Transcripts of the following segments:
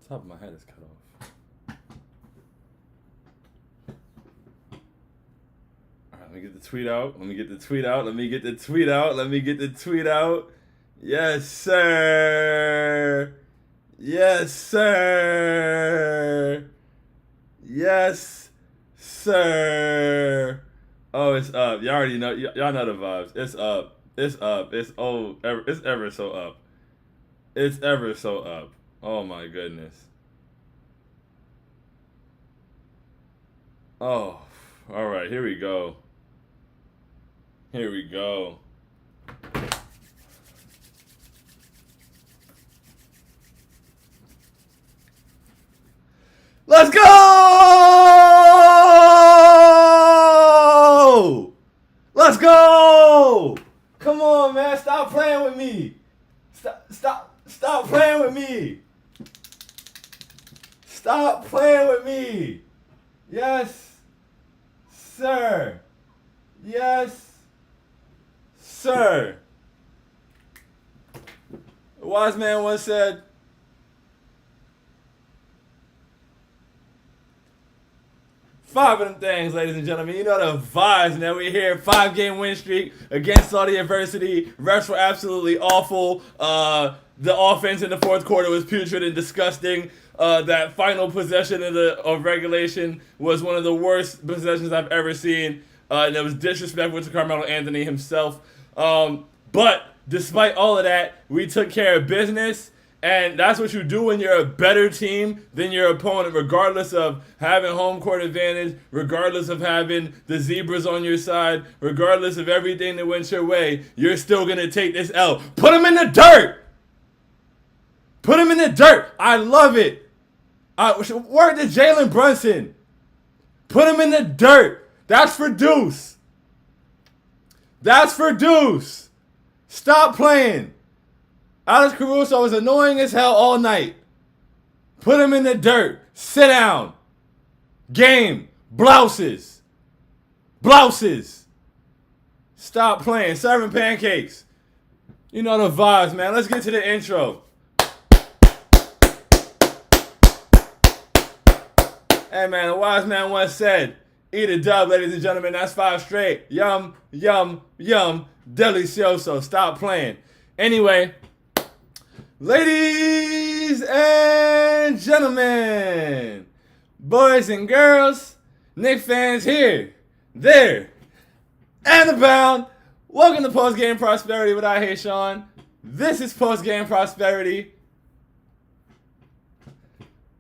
Top of my head is cut off. All right, let me get the tweet out. Let me get the tweet out. Let me get the tweet out. Let me get the tweet out. Yes, sir. Yes, sir. Yes, sir. Oh, it's up. Y'all already know. Y'all know the vibes. It's up. It's up. It's It's ever so up. It's ever so up. Oh my goodness. Oh, all right. Here we go. Here we go. Let's go! Let's go! Come on, man. Stop playing with me. Stop playing with me. Stop playing with me. Yes, sir. Yes, sir. A wise man once said, five of them things, ladies and gentlemen. You know the vibes, man. We're here, 5-game win streak against all the adversity. Refs were absolutely awful. The offense in the fourth quarter was putrid and disgusting. That final possession of regulation was one of the worst possessions I've ever seen. And it was disrespectful to Carmelo Anthony himself. But despite all of that, we took care of business. And that's what you do when you're a better team than your opponent, regardless of having home court advantage, regardless of having the Zebras on your side, regardless of everything that went your way. You're still going to take this L. Put him in the dirt. Put him in the dirt. I love it. Word to Jalen Brunson. Put him in the dirt. That's for Deuce. That's for Deuce. Stop playing. Alex Caruso was annoying as hell all night. Put him in the dirt. Sit down. Game. Blouses. Blouses. Stop playing. Serving pancakes. You know the vibes, man. Let's get to the intro. Hey, man, a wise man once said, eat a dub, ladies and gentlemen. That's 5 straight. Yum, yum, yum. Delicioso. Stop playing. Anyway, ladies and gentlemen, boys and girls, Knicks fans here, there, and abound. Welcome to Postgame Prosperity with I Hate Sean. This is Postgame Prosperity.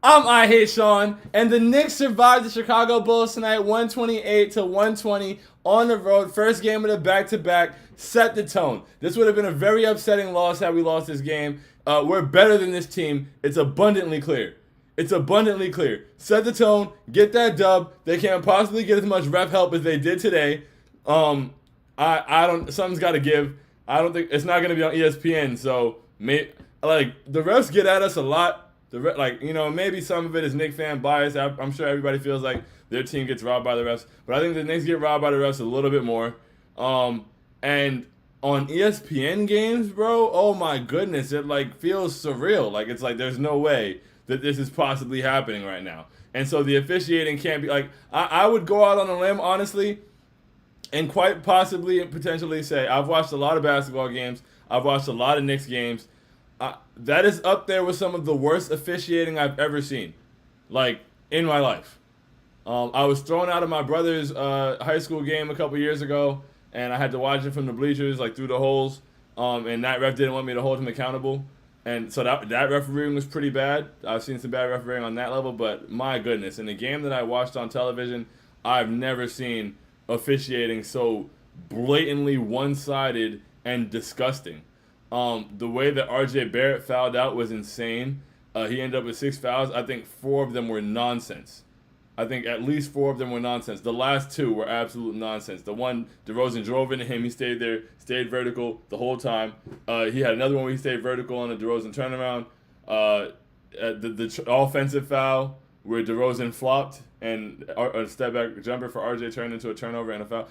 I'm I Hate Sean, and the Knicks survived the Chicago Bulls tonight, 128-120 on the road. First game of the back-to-back, set the tone. This would have been a very upsetting loss had we lost this game. We're better than this team. It's abundantly clear. It's abundantly clear. Set the tone. Get that dub. They can't possibly get as much ref help as they did today. I don't. Something's got to give. I don't think it's not going to be on ESPN. So the refs get at us a lot. Maybe some of it is Knicks fan bias. I'm sure everybody feels like their team gets robbed by the refs, but I think the Knicks get robbed by the refs a little bit more. And on ESPN games, bro, oh my goodness, it feels surreal. It's there's no way that this is possibly happening right now. And so the officiating can't be I would go out on a limb, honestly, and quite possibly and potentially say I've watched a lot of basketball games. I've watched a lot of Knicks games. That is up there with some of the worst officiating I've ever seen, in my life. I was thrown out of my brother's high school game a couple years ago, and I had to watch it from the bleachers, through the holes, and that ref didn't want me to hold him accountable. And so that refereeing was pretty bad. I've seen some bad refereeing on that level, but my goodness, in the game that I watched on television, I've never seen officiating so blatantly one-sided and disgusting. The way that RJ Barrett fouled out was insane. He ended up with 6 fouls. I think 4 of them were nonsense. I think at least 4 of them were nonsense. The last 2 were absolute nonsense. The one, DeRozan drove into him. He stayed there, stayed vertical the whole time. He had another one where he stayed vertical on a DeRozan turnaround. The offensive foul where DeRozan flopped and a step back jumper for RJ turned into a turnover and a foul.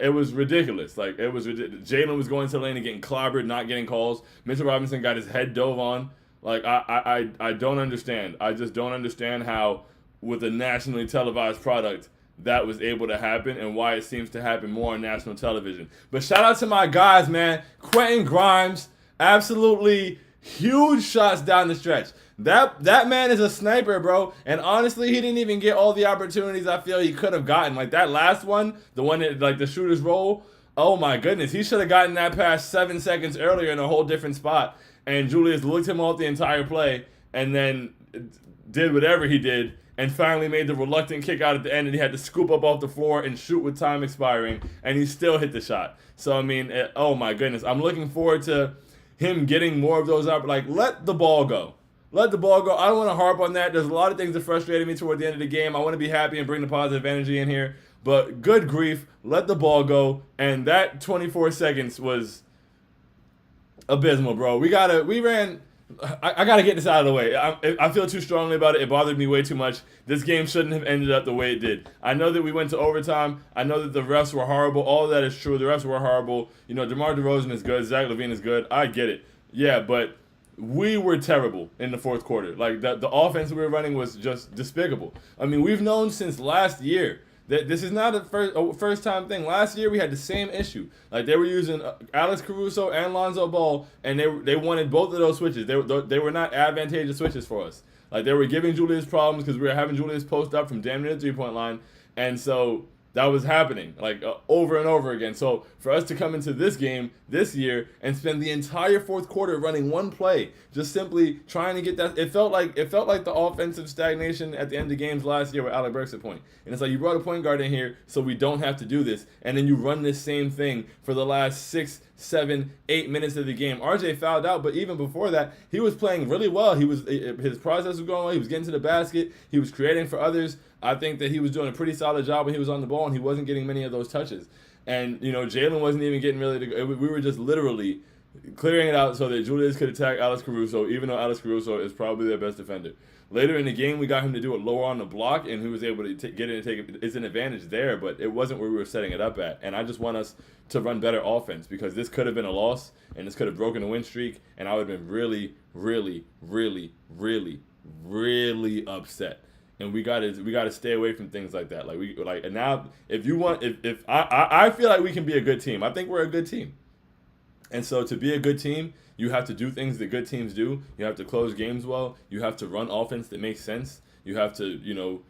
It was ridiculous. It was ridiculous. Jalen was going to the lane and getting clobbered, not getting calls. Mitchell Robinson got his head dove on. Like I don't understand. I just don't understand how with a nationally televised product that was able to happen and why it seems to happen more on national television. But shout out to my guys, man. Quentin Grimes, absolutely huge shots down the stretch. That man is a sniper, bro. And honestly, he didn't even get all the opportunities I feel he could have gotten. Like that last one, the one that like the shooter's roll. Oh my goodness, he should have gotten that pass 7 seconds earlier in a whole different spot. And Julius looked him off the entire play and then did whatever he did and finally made the reluctant kick out at the end, and he had to scoop up off the floor and shoot with time expiring, and he still hit the shot. So, I mean, oh my goodness. I'm looking forward to him getting more of those up. Like, let the ball go. Let the ball go. I don't want to harp on that. There's a lot of things that frustrated me toward the end of the game. I want to be happy and bring the positive energy in here. But good grief, let the ball go. And that 24 seconds was abysmal, bro. I gotta get this out of the way. I feel too strongly about it. It bothered me way too much. This game shouldn't have ended up the way it did. I know that we went to overtime. I know that the refs were horrible. All of that is true. The refs were horrible. You know, DeMar DeRozan is good. Zach LaVine is good. I get it. Yeah, but we were terrible in the fourth quarter. Like, the offense we were running was just despicable. I mean, we've known since last year that this is not a first time thing. Last year we had the same issue. Like they were using Alex Caruso and Lonzo Ball, and they wanted both of those switches. They were not advantageous switches for us. Like they were giving Julius problems because we were having Julius post up from damn near the 3-point line, and so that was happening like over and over again. So for us to come into this game this year and spend the entire fourth quarter running one play, just simply trying to get that, it felt like the offensive stagnation at the end of games last year with Alec Burks at point. And it's like you brought a point guard in here so we don't have to do this, and then you run this same thing for the last 6, 7, 8 minutes of the game. RJ fouled out, but even before that, he was playing really well. His process was going well. He was getting to the basket. He was creating for others. I think that he was doing a pretty solid job when he was on the ball, and he wasn't getting many of those touches. And, you know, Jalen wasn't even getting really to go. We were just literally clearing it out so that Julius could attack Alex Caruso, even though Alex Caruso is probably their best defender. Later in the game, we got him to do it lower on the block, and he was able to get in and take it. It's an advantage there, but it wasn't where we were setting it up at. And I just want us to run better offense because this could have been a loss, and this could have broken a win streak, and I would have been really, really, really, really, really upset. And we gotta stay away from things like that. And now if I feel like we can be a good team. I think we're a good team. And so to be a good team, you have to do things that good teams do. You have to close games well. You have to run offense that makes sense. You have to, you know,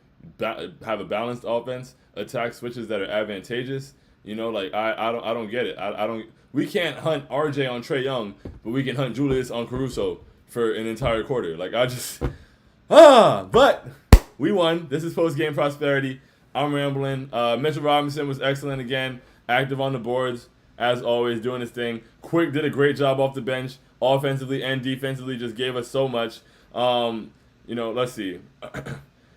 have a balanced offense, attack switches that are advantageous. You know, like I don't get it. I don't. We can't hunt RJ on Trae Young, but we can hunt Julius on Caruso for an entire quarter. Like but we won. This is post-game prosperity. I'm rambling. Mitchell Robinson was excellent again, active on the boards. As always, doing his thing. Quick did a great job off the bench, offensively and defensively, just gave us so much. You know, let's see.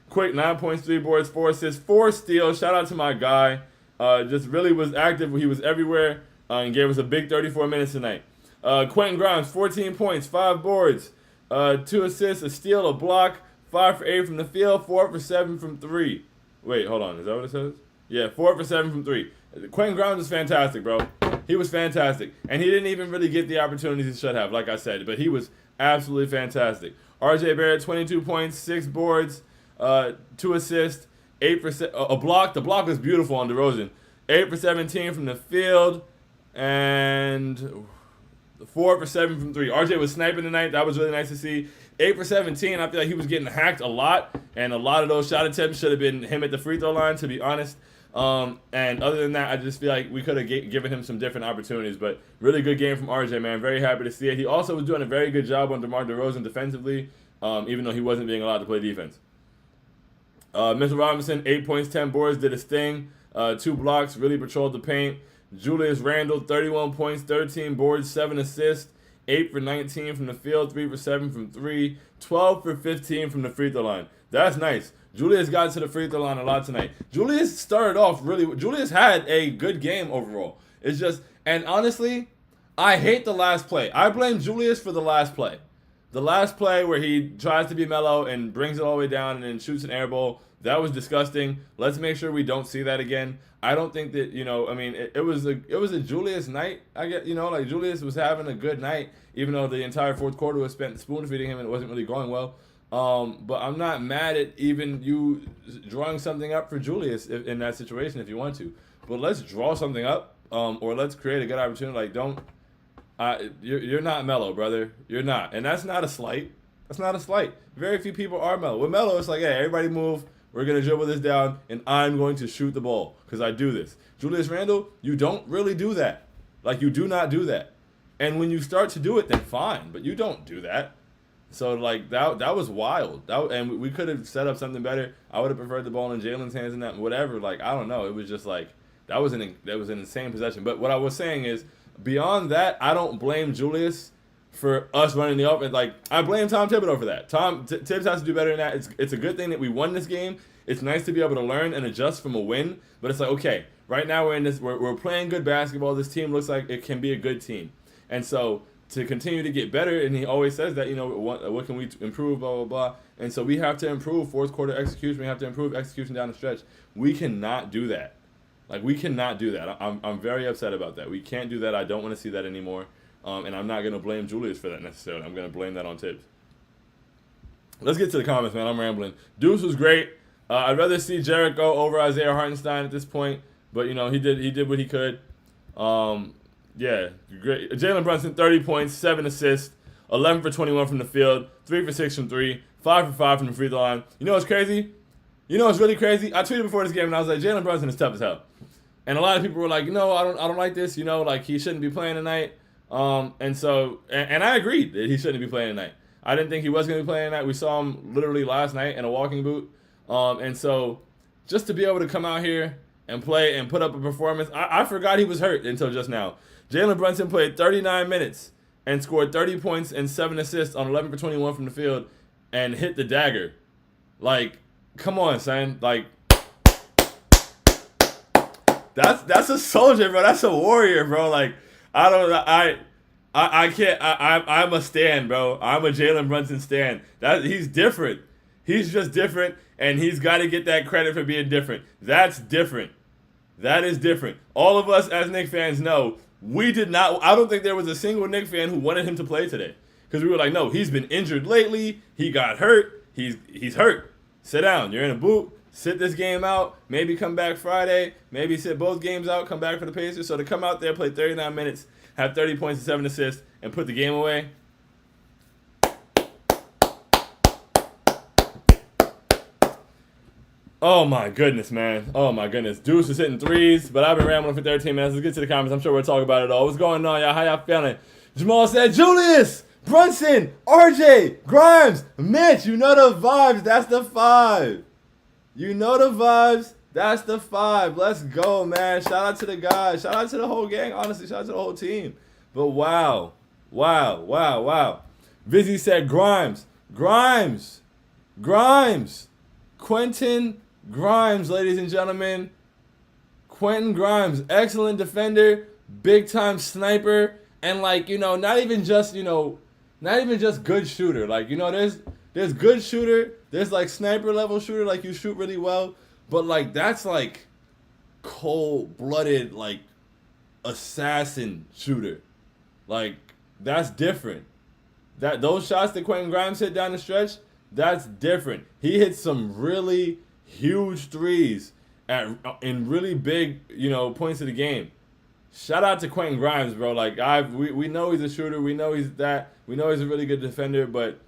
Quick, 9 points, 3 boards, 4 assists, 4 steals. Shout out to my guy. Just really was active. He was everywhere and gave us a big 34 minutes tonight. Quentin Grimes, 14 points, 5 boards, 2 assists, a steal, a block, 5 for 8 from the field, 4 for 7 from 3. Wait, hold on. Is that what it says? Yeah, 4 for 7 from 3. Quentin Grimes was fantastic, bro. He was fantastic. And he didn't even really get the opportunities he should have, like I said. But he was absolutely fantastic. RJ Barrett, 22 points, 6 boards, 2 assists, 8 for a block. The block was beautiful on DeRozan. 8 for 17 from the field, and 4 for 7 from 3. RJ was sniping tonight. That was really nice to see. 8 for 17. I feel like he was getting hacked a lot, and a lot of those shot attempts should have been him at the free throw line, to be honest. And other than that, I just feel like we could have given him some different opportunities. But really good game from RJ, man. Very happy to see it. He also was doing a very good job on DeMar DeRozan defensively, even though he wasn't being allowed to play defense. Mitchell Robinson, 8 points, 10 boards, did his thing. 2 blocks, really patrolled the paint. Julius Randle, 31 points, 13 boards, 7 assists, 8 for 19 from the field, 3 for 7 from 3, 12 for 15 from the free throw line. That's nice. Julius got to the free throw line a lot tonight. Julius started off really. Julius had a good game overall. It's just, and honestly, I hate the last play. I blame Julius for the last play. The last play where he tries to be mellow and brings it all the way down and then shoots an air ball. That was disgusting. Let's make sure we don't see that again. I don't think that I mean, it was a Julius night. I get like Julius was having a good night, even though the entire fourth quarter was spent spoon feeding him and it wasn't really going well. But I'm not mad at even you drawing something up for Julius in that situation if you want to. But let's draw something up, or let's create a good opportunity. Like don't, you're not Melo, brother. You're not, and that's not a slight. That's not a slight. Very few people are Melo. With Melo, it's like, hey, everybody move. We're going to dribble this down, and I'm going to shoot the ball because I do this. Julius Randle, you don't really do that. Like, you do not do that. And when you start to do it, then fine, but you don't do that. So, like, that was wild. And we could have set up something better. I would have preferred the ball in Jalen's hands and that, whatever. Like, I don't know. It was just like, that was an insane possession. But what I was saying is, beyond that, I don't blame Julius for us running the offense. Like, I blame Tom Thibodeau for that. Tibbs has to do better than that. It's a good thing that we won this game. It's nice to be able to learn and adjust from a win. But it's like, okay, right now we're playing good basketball. This team looks like it can be a good team. And so to continue to get better, and he always says that, what can we improve, blah, blah, blah. And so we have to improve fourth quarter execution. We have to improve execution down the stretch. We cannot do that. Like, we cannot do that. I'm very upset about that. We can't do that. I don't want to see that anymore. And I'm not going to blame Julius for that necessarily. I'm going to blame that on Tibbs. Let's get to the comments, man. I'm rambling. Deuce was great. I'd rather see Jarrett go over Isaiah Hartenstein at this point. But, he did what he could. Yeah, great. Jalen Brunson, 30 points, 7 assists, 11 for 21 from the field, 3 for 6 from 3, 5 for 5 from the free throw line. You know what's crazy? You know what's really crazy? I tweeted before this game, and I was like, Jalen Brunson is tough as hell. And a lot of people were like, I don't like this. Like, he shouldn't be playing tonight. And I agreed that he shouldn't be playing tonight. I didn't think he was going to be playing tonight. We saw him literally last night in a walking boot. And so just to be able to come out here and play and put up a performance, I forgot he was hurt until just now. Jalen Brunson played 39 minutes and scored 30 points and 7 assists on 11 for 21 from the field and hit the dagger. Like, come on, son. Like, that's a soldier, bro. That's a warrior, bro. Like, I can't. I'm a stan, bro. I'm a Jalen Brunson stan. He's different. He's just different, and he's got to get that credit for being different. That's different. That is different. All of us as Knicks fans know we did not. I don't think there was a single Knicks fan who wanted him to play today because we were like, no, he's been injured lately. He got hurt. He's hurt. Sit down. You're in a boot. Sit this game out. Maybe come back Friday. Maybe sit both games out. Come back for the Pacers. So to come out there, play 39 minutes, have 30 points and 7 assists, and put the game away. Oh, my goodness, man. Oh, my goodness. Deuce is hitting threes, but I've been rambling for 13 minutes. Let's get to the comments. I'm sure we'll talk about it all. What's going on, y'all? How y'all feeling? Jamal said, Julius, Brunson, RJ, Grimes, Mitch, you know the vibes. That's the 5. You know the vibes. That's the 5. Let's go, man. Shout out to the guys. Shout out to the whole gang, honestly. Shout out to the whole team. But wow. Vizzy said Grimes. Quentin Grimes, ladies and gentlemen. Quentin Grimes, excellent defender, big-time sniper, and not even just good shooter. Like, there's good shooter, there's like sniper level shooter, like you shoot really well, but like that's like cold-blooded, like assassin shooter. Like, that's different. Those shots that Quentin Grimes hit down the stretch, that's different. He hit some really huge threes in really big, points of the game. Shout out to Quentin Grimes, bro. Like, we know he's a shooter. We know he's that. We know he's a really good defender. But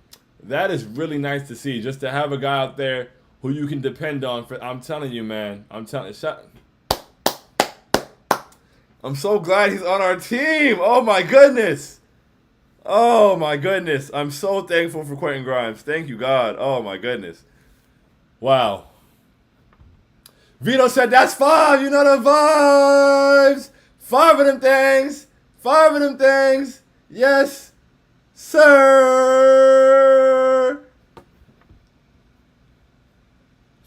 that is really nice to see, just to have a guy out there who you can depend on. I'm telling you, man. I'm so glad he's on our team. Oh my goodness. I'm so thankful for Quentin Grimes. Thank you, God. Oh, my goodness. Wow. Vito said, that's 5. You know the vibes. 5 of them things. Yes, sir.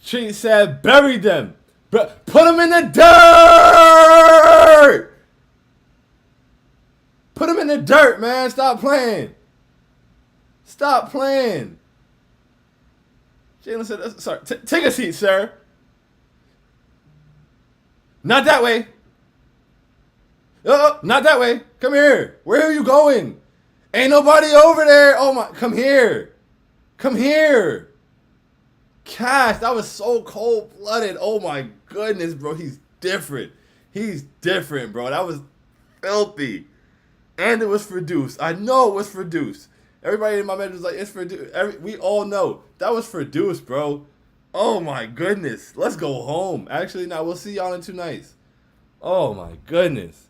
She said, bury them. Put them in the dirt. Put him in the dirt, man. Stop playing. Jalen said, sorry, take a seat, sir. Not that way. Not that way. Come here. Where are you going? Ain't nobody over there. Oh my, come here. Come here. Cash, that was so cold-blooded. Oh my goodness, bro. He's different. He's different, bro. That was filthy. And it was for Deuce. I know it was for Deuce. Everybody in my message was like, it's for Deuce. We all know. That was for Deuce, bro. Oh my goodness. Let's go home. Actually, now we'll see y'all in 2 nights. Oh my goodness.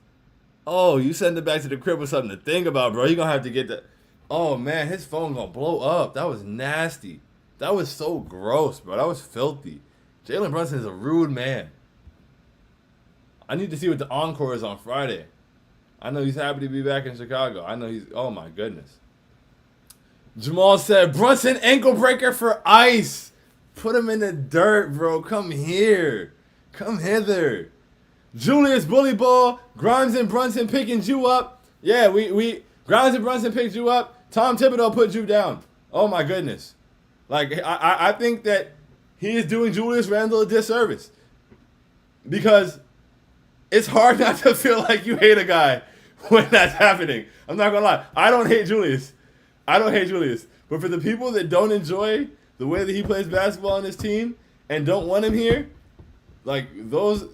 Oh, you send it back to the crib with something to think about, bro. You're going to have to get that. Oh, man, his phone going to blow up. That was nasty. That was so gross, bro. That was filthy. Jalen Brunson is a rude man. I need to see what the encore is on Friday. I know he's happy to be back in Chicago. I know he's, oh my goodness. Jamal said, Brunson ankle breaker for ice. Put him in the dirt, bro. Come here. Come hither. Julius Bully Ball, Grimes and Brunson picking you up. Yeah, we Grimes and Brunson picked you up. Tom Thibodeau put you down. Oh my goodness. Like, I think that he is doing Julius Randle a disservice. Because it's hard not to feel like you hate a guy when that's happening. I'm not gonna lie. I don't hate Julius. But for the people that don't enjoy the way that he plays basketball on his team and don't want him here, like those,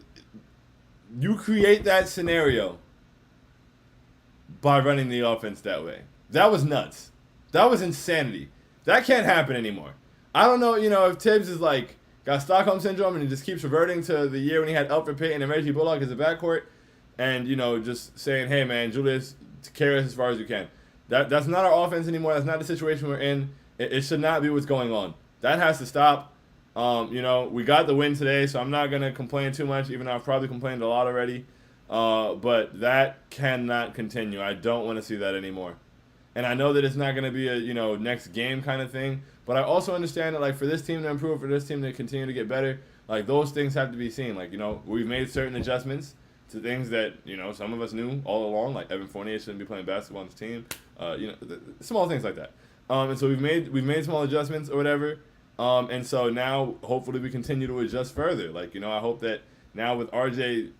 you create that scenario by running the offense that way. That was nuts. That was insanity. That can't happen anymore. I don't know, if Tibbs is like got Stockholm syndrome and he just keeps reverting to the year when he had Elfrid Payton and Reggie Bullock as a backcourt and, just saying, hey, man, Julius, carry us as far as you can. That's not our offense anymore. That's not the situation we're in. It should not be what's going on. That has to stop. We got the win today, so I'm not going to complain too much, even though I've probably complained a lot already. But that cannot continue. I don't want to see that anymore. And I know that it's not going to be a, next game kind of thing. But I also understand that, like, for this team to improve, for this team to continue to get better, like, those things have to be seen. Like, we've made certain adjustments to things that, some of us knew all along. Like, Evan Fournier shouldn't be playing basketball on this team. Small things like that. And so we've made small adjustments or whatever. And so now, hopefully, we continue to adjust further. Like, I hope that now with RJ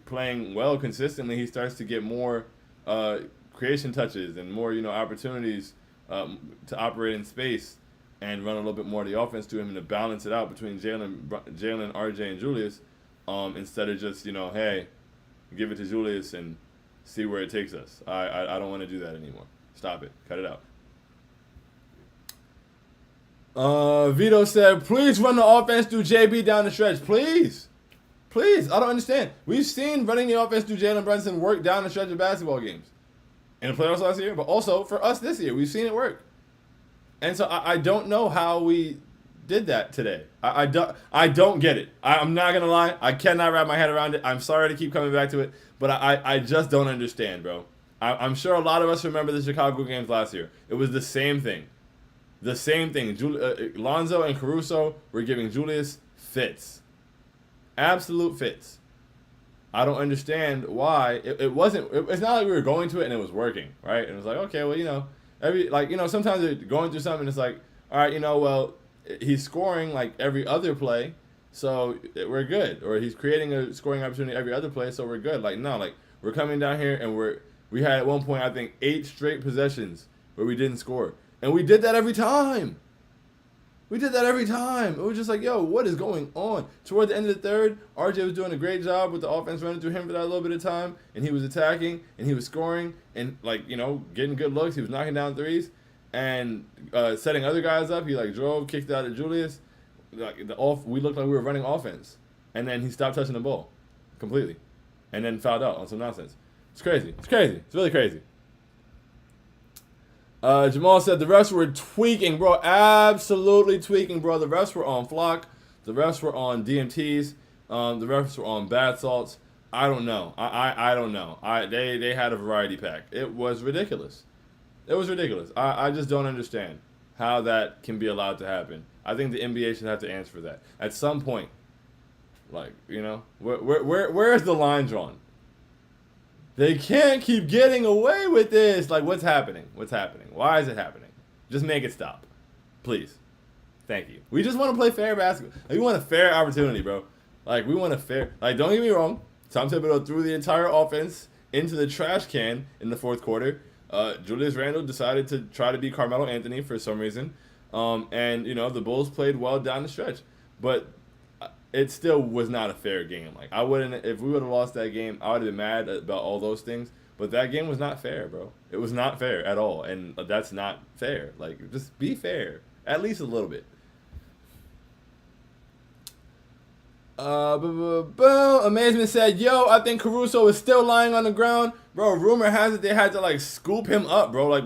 playing well consistently, he starts to get more creation touches and more, opportunities to operate in space and run a little bit more of the offense to him and to balance it out between Jalen, RJ, and Julius instead of just, hey, give it to Julius and see where it takes us. I don't want to do that anymore. Stop it. Cut it out. Vito said, please run the offense through JB down the stretch. Please. I don't understand. We've seen running the offense through Jalen Brunson work down the stretch of basketball games. In the playoffs last year, but also for us this year. We've seen it work. And so I don't know how we did that today. I don't get it. I'm not going to lie. I cannot wrap my head around it. I'm sorry to keep coming back to it, but I just don't understand, bro. I'm sure a lot of us remember the Chicago games last year. It was the same thing. Lonzo and Caruso were giving Julius fits. Absolute fits. I don't understand why it wasn't. It's not like we were going to it and it was working, right? And it was like, okay, well, sometimes you're going through something. And it's like, all right, he's scoring like every other play, so we're good. Or he's creating a scoring opportunity every other play, so we're good. Like no, like we're coming down here and we had at one point I think 8 straight possessions where we didn't score, and we did that every time. It was just like, yo, what is going on? Toward the end of the third, RJ was doing a great job with the offense running through him for that little bit of time, and he was attacking, and he was scoring, and, getting good looks. He was knocking down threes and setting other guys up. He, drove, kicked out at Julius. We looked like we were running offense. And then he stopped touching the ball completely and then fouled out on some nonsense. It's crazy. It's really crazy. Jamal said the refs were tweaking, bro. Absolutely tweaking, bro. The refs were on flock. The refs were on DMTs. The refs were on bath salts. I don't know. I don't know. They had a variety pack. It was ridiculous. I just don't understand how that can be allowed to happen. I think the NBA should have to answer for that at some point. Where is the line drawn? They can't keep getting away with this. What's happening? Why is it happening? Just make it stop. Please. Thank you. We just want to play fair basketball. Like, we want a fair opportunity, bro. Like, we want a fair. Like, don't get me wrong. Tom Thibodeau threw the entire offense into the trash can in the fourth quarter. Julius Randle decided to try to be Carmelo Anthony for some reason. And, you know, the Bulls played well down the stretch. But it still was not a fair game. Like, I wouldn't, if we would have lost that game, I would have been mad about all those things. But that game was not fair, bro. It was not fair at all. And that's not fair. Like, just be fair. At least a little bit. Amazement said, yo, I think Caruso is still lying on the ground. Bro, rumor has it they had to, like, scoop him up, bro. Like,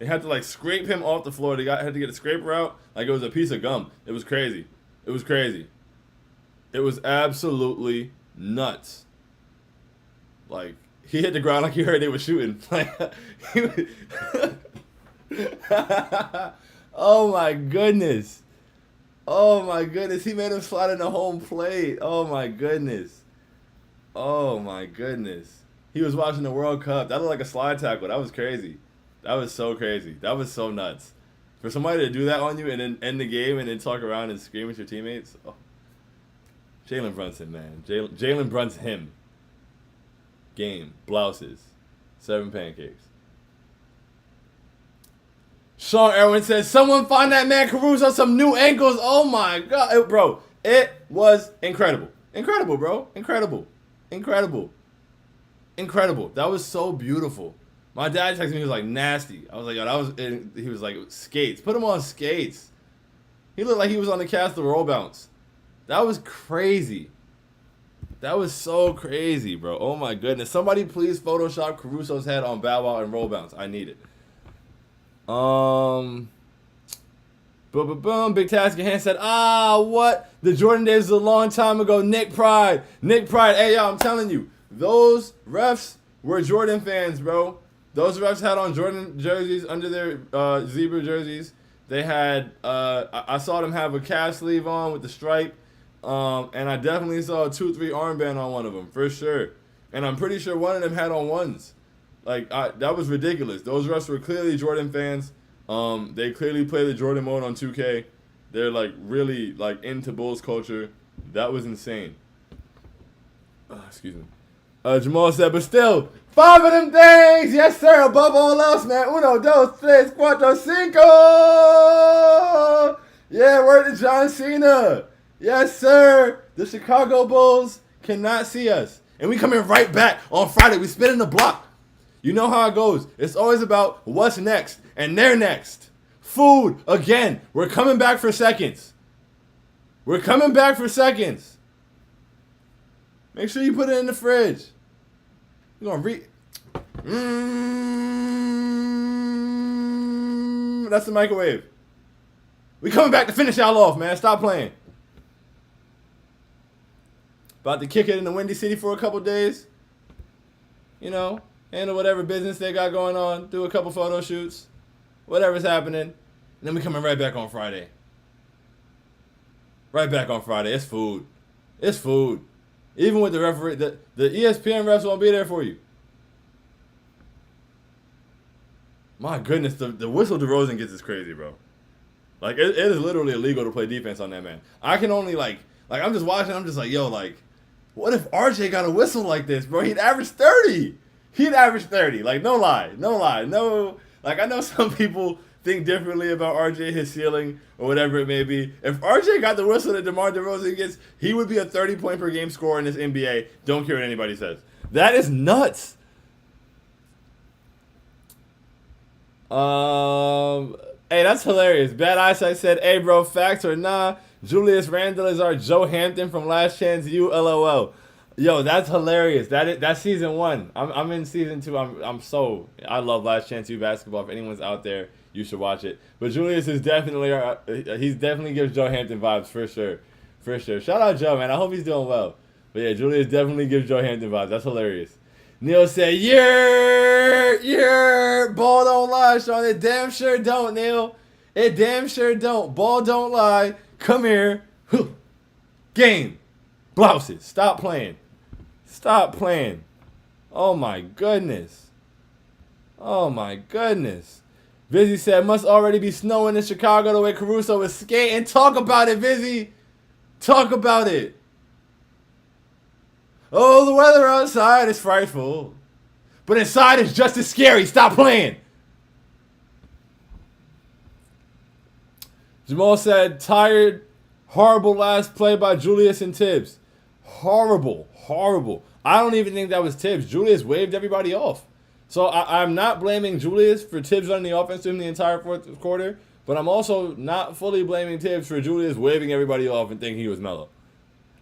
they had to, like, scrape him off the floor. Had to get a scraper out like it was a piece of gum. It was crazy. It was crazy. It was absolutely nuts. Like, he hit the ground like he heard they were shooting. Like, oh, my goodness. Oh, my goodness. He made him slide in the home plate. Oh, my goodness. Oh, my goodness. He was watching the World Cup. That looked like a slide tackle. That was crazy. That was so crazy. That was so nuts. For somebody to do that on you and then end the game and then talk around and scream at your teammates. Oh. Jalen Brunson, man. Jalen Brunson, him. Game. Blouses. 7 pancakes. Sean Irwin says, someone find that man Caruso some new ankles. Oh, my God. Bro, it was incredible. Incredible, bro. Incredible. Incredible. Incredible. That was so beautiful. My dad texted me, he was like, nasty. I was like, yo, he was like, skates. Put him on skates. He looked like he was on the Castle Roll Bounce. That was crazy. That was so crazy, bro. Oh, my goodness. Somebody please Photoshop Caruso's head on Bow Wow and Roll Bounce. I need it. Big Task Hand said, what? The Jordan days was a long time ago. Nick Pride. Hey, yo, I'm telling you. Those refs were Jordan fans, bro. Those refs had on Jordan jerseys under their zebra jerseys. They had, I saw them have a calf sleeve on with the stripe. And I definitely saw a 2-3 armband on one of them, for sure. And I'm pretty sure one of them had on ones. Like, that was ridiculous. Those refs were clearly Jordan fans. They clearly play the Jordan mode on 2K. They're, like, really, like, into Bulls culture. That was insane. Excuse me. Jamal said, but still, 5 of them things! Yes, sir, above all else, man. 1, 2, 3, 4, 5. Yeah, word to John Cena. Yes, sir. The Chicago Bulls cannot see us. And we coming right back on Friday. We spinning the block. You know how it goes. It's always about what's next. And they're next. Food. Again, we're coming back for seconds. We're coming back for seconds. Make sure you put it in the fridge. You're going to That's the microwave. We coming back to finish y'all off, man. Stop playing. About to kick it in the Windy City for a couple days. You know, handle whatever business they got going on. Do a couple photo shoots. Whatever's happening. And then we coming right back on Friday. Right back on Friday. It's food. It's food. Even with the referee, the ESPN refs won't be there for you. My goodness, the whistle DeRozan gets is crazy, bro. Like, it is literally illegal to play defense on that man. I can only, like I'm just watching, I'm just like, yo, like, what if RJ got a whistle like this, bro? He'd average 30. Like, no lie. Like, I know some people think differently about RJ, his ceiling, or whatever it may be. If RJ got the whistle that DeMar DeRozan gets, he would be a 30-point per game scorer in this NBA. Don't care what anybody says. That is nuts. Hey, that's hilarious. Bad Eyesight said, hey, bro, facts or nah, Julius Randle is our Joe Hampton from Last Chance U, LOL. Yo, that's hilarious. That's season 1. I'm in season 2. I love Last Chance U basketball. If anyone's out there, you should watch it. But Julius is definitely he's definitely gives Joe Hampton vibes for sure. Shout out Joe, man. I hope he's doing well. But yeah, Julius definitely gives Joe Hampton vibes. That's hilarious. Neil said, yeah, ball don't lie, Sean. It damn sure don't, Neil. It damn sure don't. Ball don't lie. Come here. Game. Blouses. Stop playing. Oh, my goodness. Vizzy said, must already be snowing in Chicago the way Caruso is skating. Talk about it, Vizzy. Talk about it. Oh, the weather outside is frightful. But inside is just as scary. Stop playing. Jamal said, tired, horrible last play by Julius and Tibbs. Horrible. I don't even think that was Tibbs. Julius waved everybody off. So I'm not blaming Julius for Tibbs running the offense to him the entire fourth quarter, but I'm also not fully blaming Tibbs for Julius waving everybody off and thinking he was mellow.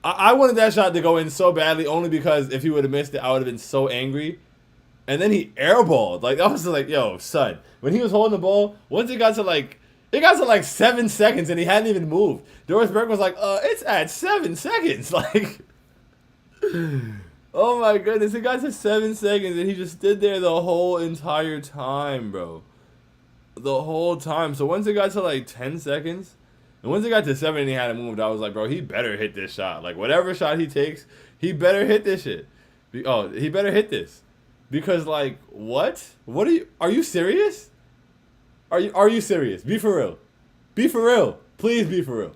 I wanted that shot to go in so badly only because if he would have missed it, I would have been so angry. And then he airballed. Like, I was like, yo, son. When he was holding the ball, once it got to like 7 seconds and he hadn't even moved. Doris Burke was like, it's at 7 seconds. Like, oh my goodness. It got to 7 seconds and he just stood there the whole entire time, bro. The whole time. So once it got to like 10 seconds, and once it got to 7 and he hadn't moved, I was like, bro, he better hit this shot. Like, whatever shot he takes, he better hit this shit. He better hit this. Because, like, what? Are you serious? Are you serious? Be for real. Be for real. Please be for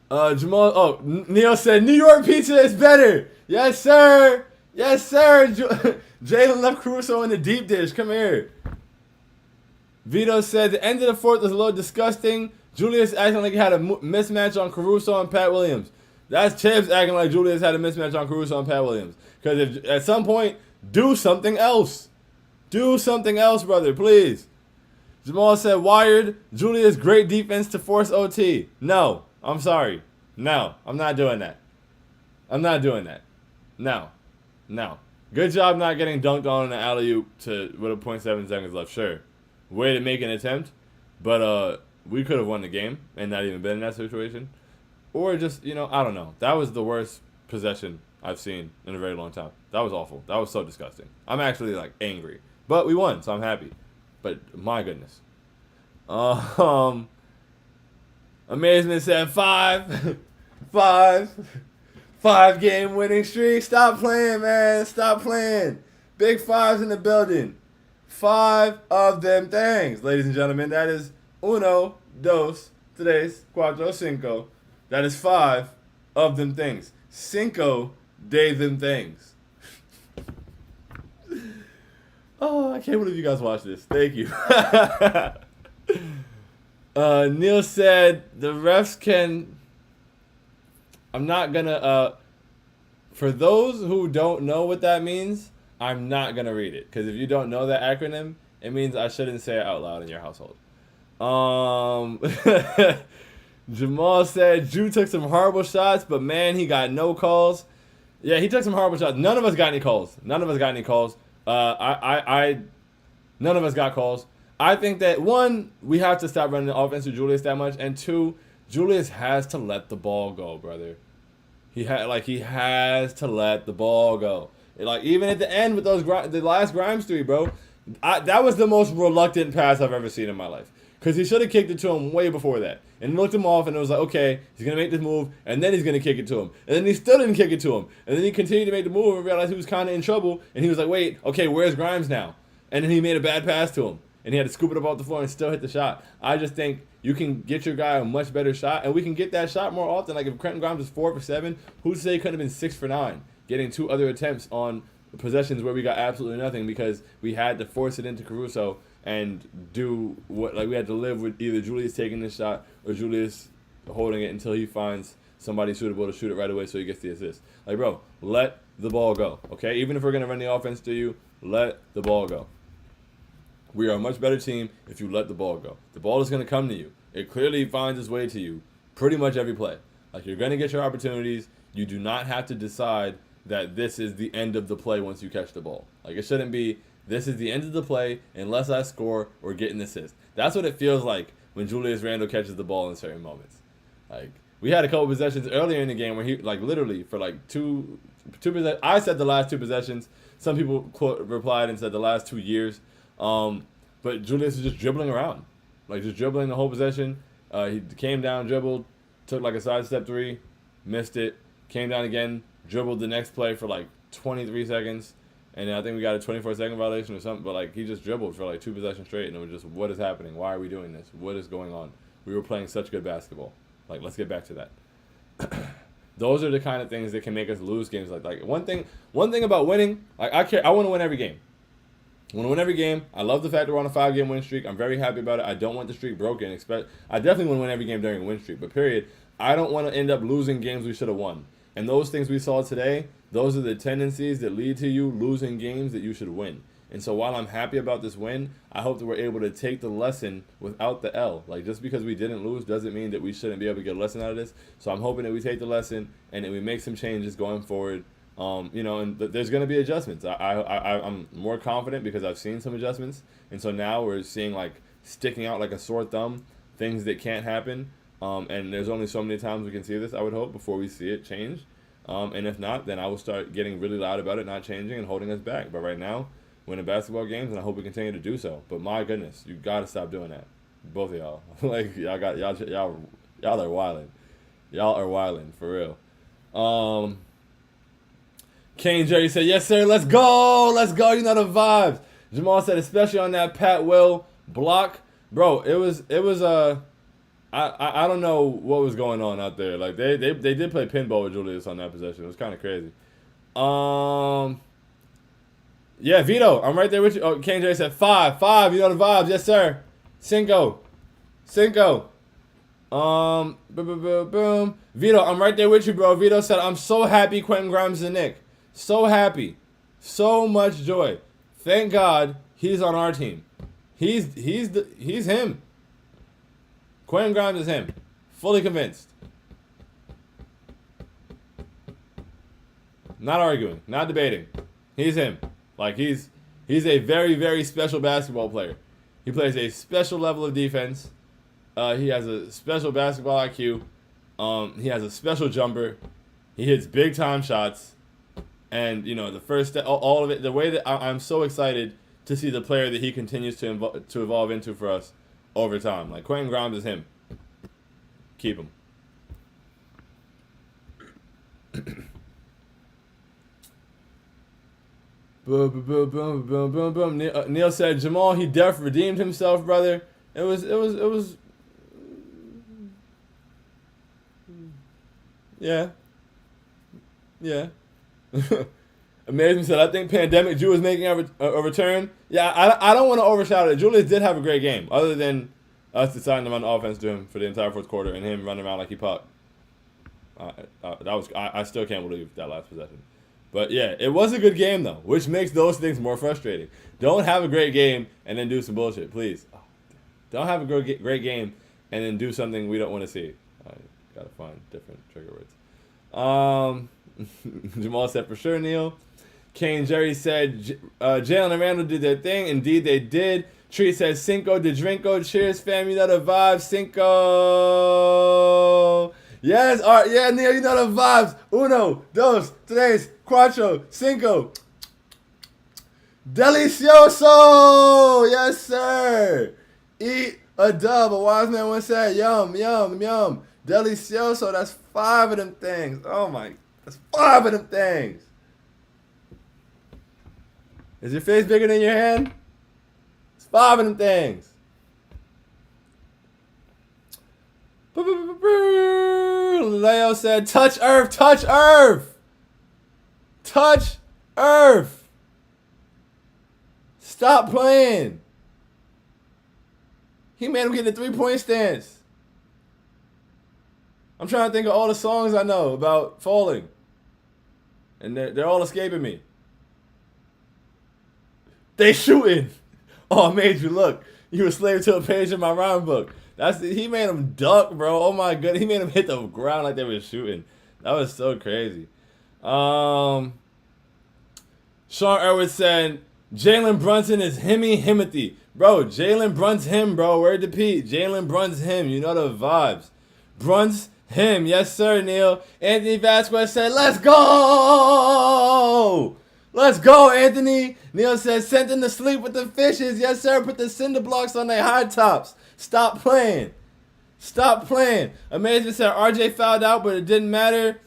real. Jamal, Neil said, New York pizza is better. Yes, sir. Yes, sir. Jalen left Caruso in the deep dish. Come here. Vito said, the end of the fourth was a little disgusting. Julius acting like he had a mismatch on Caruso and Pat Williams. That's Tibbs acting like Julius had a mismatch on Caruso and Pat Williams. Because if at some point, do something else. Do something else, brother, please. Jamal said, wired. Julius, great defense to force OT. No, I'm sorry. No, I'm not doing that. I'm not doing that. No. Good job not getting dunked on in an alley-oop with a 0.7 seconds left. Sure. Way to make an attempt. But we could have won the game and not even been in that situation. Or just, I don't know. That was the worst possession I've seen in a very long time. That was awful. That was so disgusting. I'm actually, like, angry. But we won, so I'm happy. But, my goodness. Amazement said 5 game winning streak. Stop playing, man. Stop playing. Big fives in the building. 5 of them things. Ladies and gentlemen, that is uno, dos, tres, cuatro, cinco. That is 5 of them things. Cinco de them things. Oh, I can't believe you guys watched this. Thank you. Neil said the refs can... I'm not going to... For those who don't know what that means, I'm not going to read it. Because if you don't know that acronym, it means I shouldn't say it out loud in your household. Jamal said Drew took some horrible shots, but man, he got no calls. Yeah, he took some horrible shots. None of us got any calls. None of us got calls. I think that 1, we have to stop running the offense with Julius that much, and 2, Julius has to let the ball go, brother. He has to let the ball go. Like, even at the end with the last Grimes 3, bro, that was the most reluctant pass I've ever seen in my life. Because he should have kicked it to him way before that. And looked him off, and it was like, okay, he's going to make this move, and then he's going to kick it to him. And then he still didn't kick it to him. And then he continued to make the move and realized he was kind of in trouble. And he was like, wait, okay, where's Grimes now? And then he made a bad pass to him. And he had to scoop it up off the floor and still hit the shot. I just think you can get your guy a much better shot, and we can get that shot more often. Like, if Quentin Grimes was 4 for 7, who's to say he couldn't have been 6 for 9, getting 2 other attempts on possessions where we got absolutely nothing because we had to force it into Caruso and do what, like, we had to live with either Julius taking this shot or Julius holding it until he finds somebody suitable to shoot it right away so he gets the assist. Like, bro, let the ball go, okay? Even if we're going to run the offense to you, let the ball go. We are a much better team if you let the ball go. The ball is going to come to you. It clearly finds its way to you pretty much every play. Like, you're going to get your opportunities. You do not have to decide that this is the end of the play once you catch the ball. Like, it shouldn't be, this is the end of the play unless I score or get an assist. That's what it feels like when Julius Randle catches the ball in certain moments. Like, we had a couple possessions earlier in the game where he, like, literally for like two possessions. I said the last 2 possessions. Some people replied and said the last 2 years. But Julius is just dribbling around. Like, just dribbling the whole possession. He came down, dribbled, took like a sidestep 3, missed it, came down again, dribbled the next play for like 23 seconds, And then I think we got a 24-second violation or something. But like he just dribbled for like 2 possessions straight, and it was just, what is happening? Why are we doing this? What is going on? We were playing such good basketball. Like, let's get back to that. Those are the kind of things that can make us lose games. Like one thing about winning, like I want to win every game. I want to win every game. I love the fact that we're on a 5-game win streak. I'm very happy about it. I don't want the streak broken. I definitely want to win every game during a win streak. But period, I don't want to end up losing games we should have won. And those things we saw today, those are the tendencies that lead to you losing games that you should win. And so while I'm happy about this win, I hope that we're able to take the lesson without the L. Like, just because we didn't lose doesn't mean that we shouldn't be able to get a lesson out of this. So I'm hoping that we take the lesson and that we make some changes going forward. And there's going to be adjustments. I'm more confident because I've seen some adjustments. And so now we're seeing, like, sticking out like a sore thumb, things that can't happen. And there's only so many times we can see this, I would hope, before we see it change. And if not, then I will start getting really loud about it not changing and holding us back. But right now, winning basketball games, and I hope we continue to do so. But my goodness, you got to stop doing that. Both of y'all. Like, y'all are wilding. Y'all are wilding, for real. Kane Jerry said, yes, sir, let's go. Let's go. You know the vibes. Jamal said, especially on that Pat Will block. Bro, it was I don't know what was going on out there. Like, they did play pinball with Julius on that possession. It was kind of crazy. Yeah, Vito, I'm right there with you. Oh, Kane Jerry said 5. You know the vibes. Yes, sir. Cinco. Boom. Vito, I'm right there with you, bro. Vito said, I'm so happy Quentin Grimes is a Knick. So happy. So much joy. Thank God he's on our team. He's him. Quentin Grimes is him. Fully convinced. Not arguing. Not debating. He's him. Like, he's a very, very special basketball player. He plays a special level of defense. He has a special basketball IQ. He has a special jumper. He hits big-time shots. And, you know, the first step, all of it, the way that I'm so excited to see the player that he continues to evolve into for us over time. Like, Quentin Grimes is him. Keep him. Boom. Neil said, Jamal, he definitely redeemed himself, brother. It was. Yeah. Amazing said, I think Pandemic Jew is making a return. Yeah, I don't want to overshadow it. Julius did have a great game, other than us deciding to run offense to him for the entire fourth quarter and him running around like he pucked. I still can't believe that last possession. But yeah, it was a good game though, which makes those things more frustrating. Don't have a great game and then do some bullshit, please. Don't have a great game and then do something we don't want to see. I gotta find different trigger words. Jamal said for sure, Neil. Kane Jerry said Jalen and Randall did their thing. Indeed, they did. Tree says Cinco de Drinko. Cheers, fam. You know the vibes. Cinco. Yes. All right. Yeah, Neil. You know the vibes. Uno, dos, tres, cuatro, cinco. Delicioso. Yes, sir. Eat a dub. A wise man once said, yum. Delicioso. That's 5 of them things. Oh, my. That's 5 of them things. Is your face bigger than your hand? It's 5 of them things. Leo said, touch earth, touch earth. Touch earth. Stop playing. He made him get the 3-point stance. I'm trying to think of all the songs I know about falling. And they're all escaping me. They shooting. Oh, I made you look. You a slave to a page in my rhyme book. He made him duck, bro. Oh my goodness. He made him hit the ground like they were shooting. That was so crazy. Sean Irwood said, Jalen Brunson is Himothy. Bro, Jalen Brun's him, bro. Word to Pete. Jalen Brun's him. You know the vibes. Brun's him. Yes, sir, Neil. Anthony Vasquez said, let's go. Let's go, Anthony. Neil says, sent them to sleep with the fishes. Yes, sir. Put the cinder blocks on their high tops. Stop playing. Stop playing. Amazing said, RJ fouled out, but it didn't matter.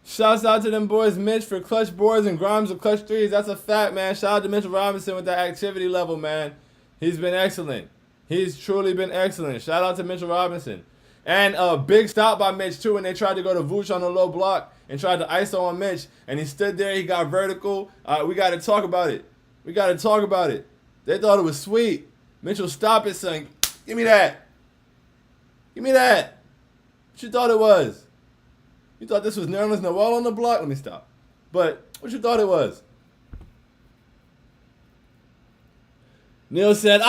Shouts out to them boys, Mitch for clutch boards and Grimes with clutch threes. That's a fact, man. Shout out to Mitchell Robinson with that activity level, man. He's been excellent. He's truly been excellent. Shout out to Mitchell Robinson. And a big stop by Mitch, too, when they tried to go to Vooch on the low block and tried to ISO on Mitch. And he stood there. He got vertical. We got to talk about it. We got to talk about it. They thought it was sweet. Mitchell, stop it, son. Give me that. Give me that. What you thought it was? You thought this was Nerlens Noel on the block? Let me stop. But what you thought it was? Neil said,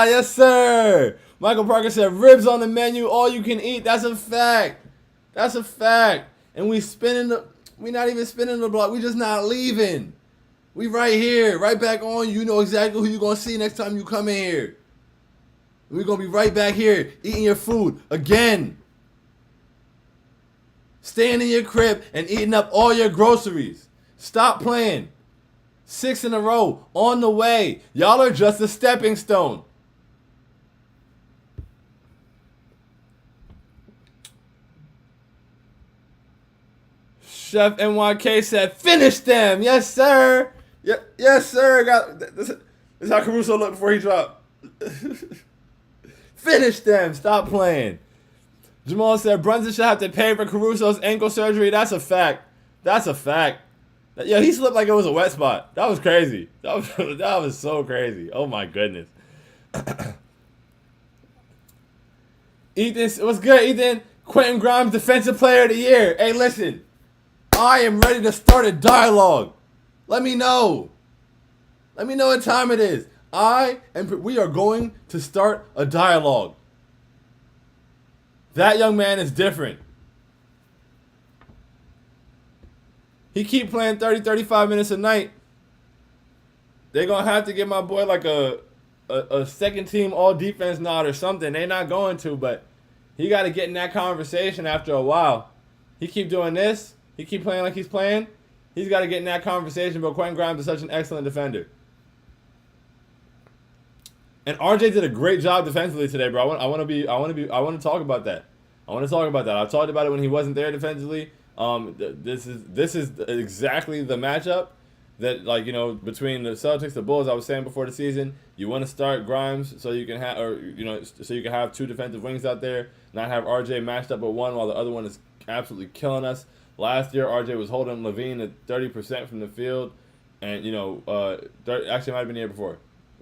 yes, sir. Michael Parker said, ribs on the menu, all you can eat. That's a fact. That's a fact. And we not even spinning the block. We just not leaving. We right here, right back on. You know exactly who you're going to see next time you come in here. We're going to be right back here eating your food again. Staying in your crib and eating up all your groceries. Stop playing. 6 in a row. On the way. Y'all are just a stepping stone. Chef NYK said, finish them. Yes, sir. Yes, sir. This is how Caruso looked before he dropped. Finish them. Stop playing. Jamal said Brunson should have to pay for Caruso's ankle surgery. That's a fact. That's a fact. Yeah, he slipped like it was a wet spot. That was crazy. That was so crazy. Oh, my goodness. Ethan, what's good, Ethan? Quentin Grimes, Defensive Player of the Year. Hey, listen. I am ready to start a dialogue. Let me know. Let me know what time it is. We are going to start a dialogue. That young man is different. He keep playing 30, 35 minutes a night. They're going to have to give my boy like a second team all defense nod or something. They're not going to, but he got to get in that conversation after a while. He keep doing this. He keep playing like he's playing. He's got to get in that conversation, but Quentin Grimes is such an excellent defender. And RJ did a great job defensively today, bro. I want to talk about that. I talked about it when he wasn't there defensively. This is exactly the matchup that, like, you know, between the Celtics, the Bulls. I was saying before the season, you want to start Grimes so you can have, so you can have two defensive wings out there, not have RJ matched up with one while the other one is absolutely killing us. Last year, RJ was holding Levine at 30% from the field, and actually it might have been the year before.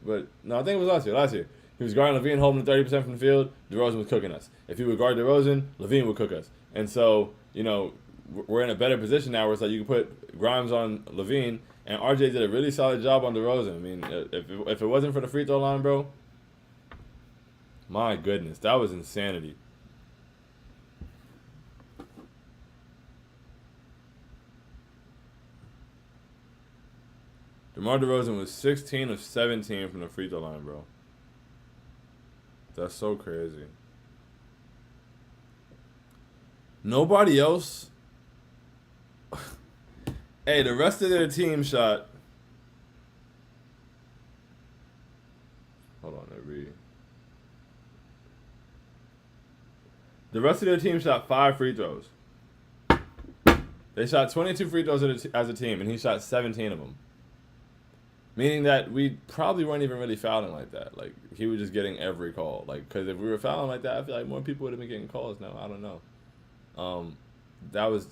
But, no, I think it was last year. He was guarding Levine, holding 30% from the field. DeRozan was cooking us. If he would guard DeRozan, Levine would cook us. And so, we're in a better position now where it's like you can put Grimes on Levine, and RJ did a really solid job on DeRozan. I mean, if it wasn't for the free throw line, bro, my goodness, that was insanity. DeMar DeRozan was 16 of 17 from the free throw line, bro. That's so crazy. Nobody else. Hey, the rest of their team shot. Hold on, the rest of their team shot 5 free throws. They shot 22 free throws as a team, and he shot 17 of them. Meaning that we probably weren't even really fouling like that. Like, he was just getting every call. Like, because if we were fouling like that, I feel like more people would have been getting calls now. I don't know.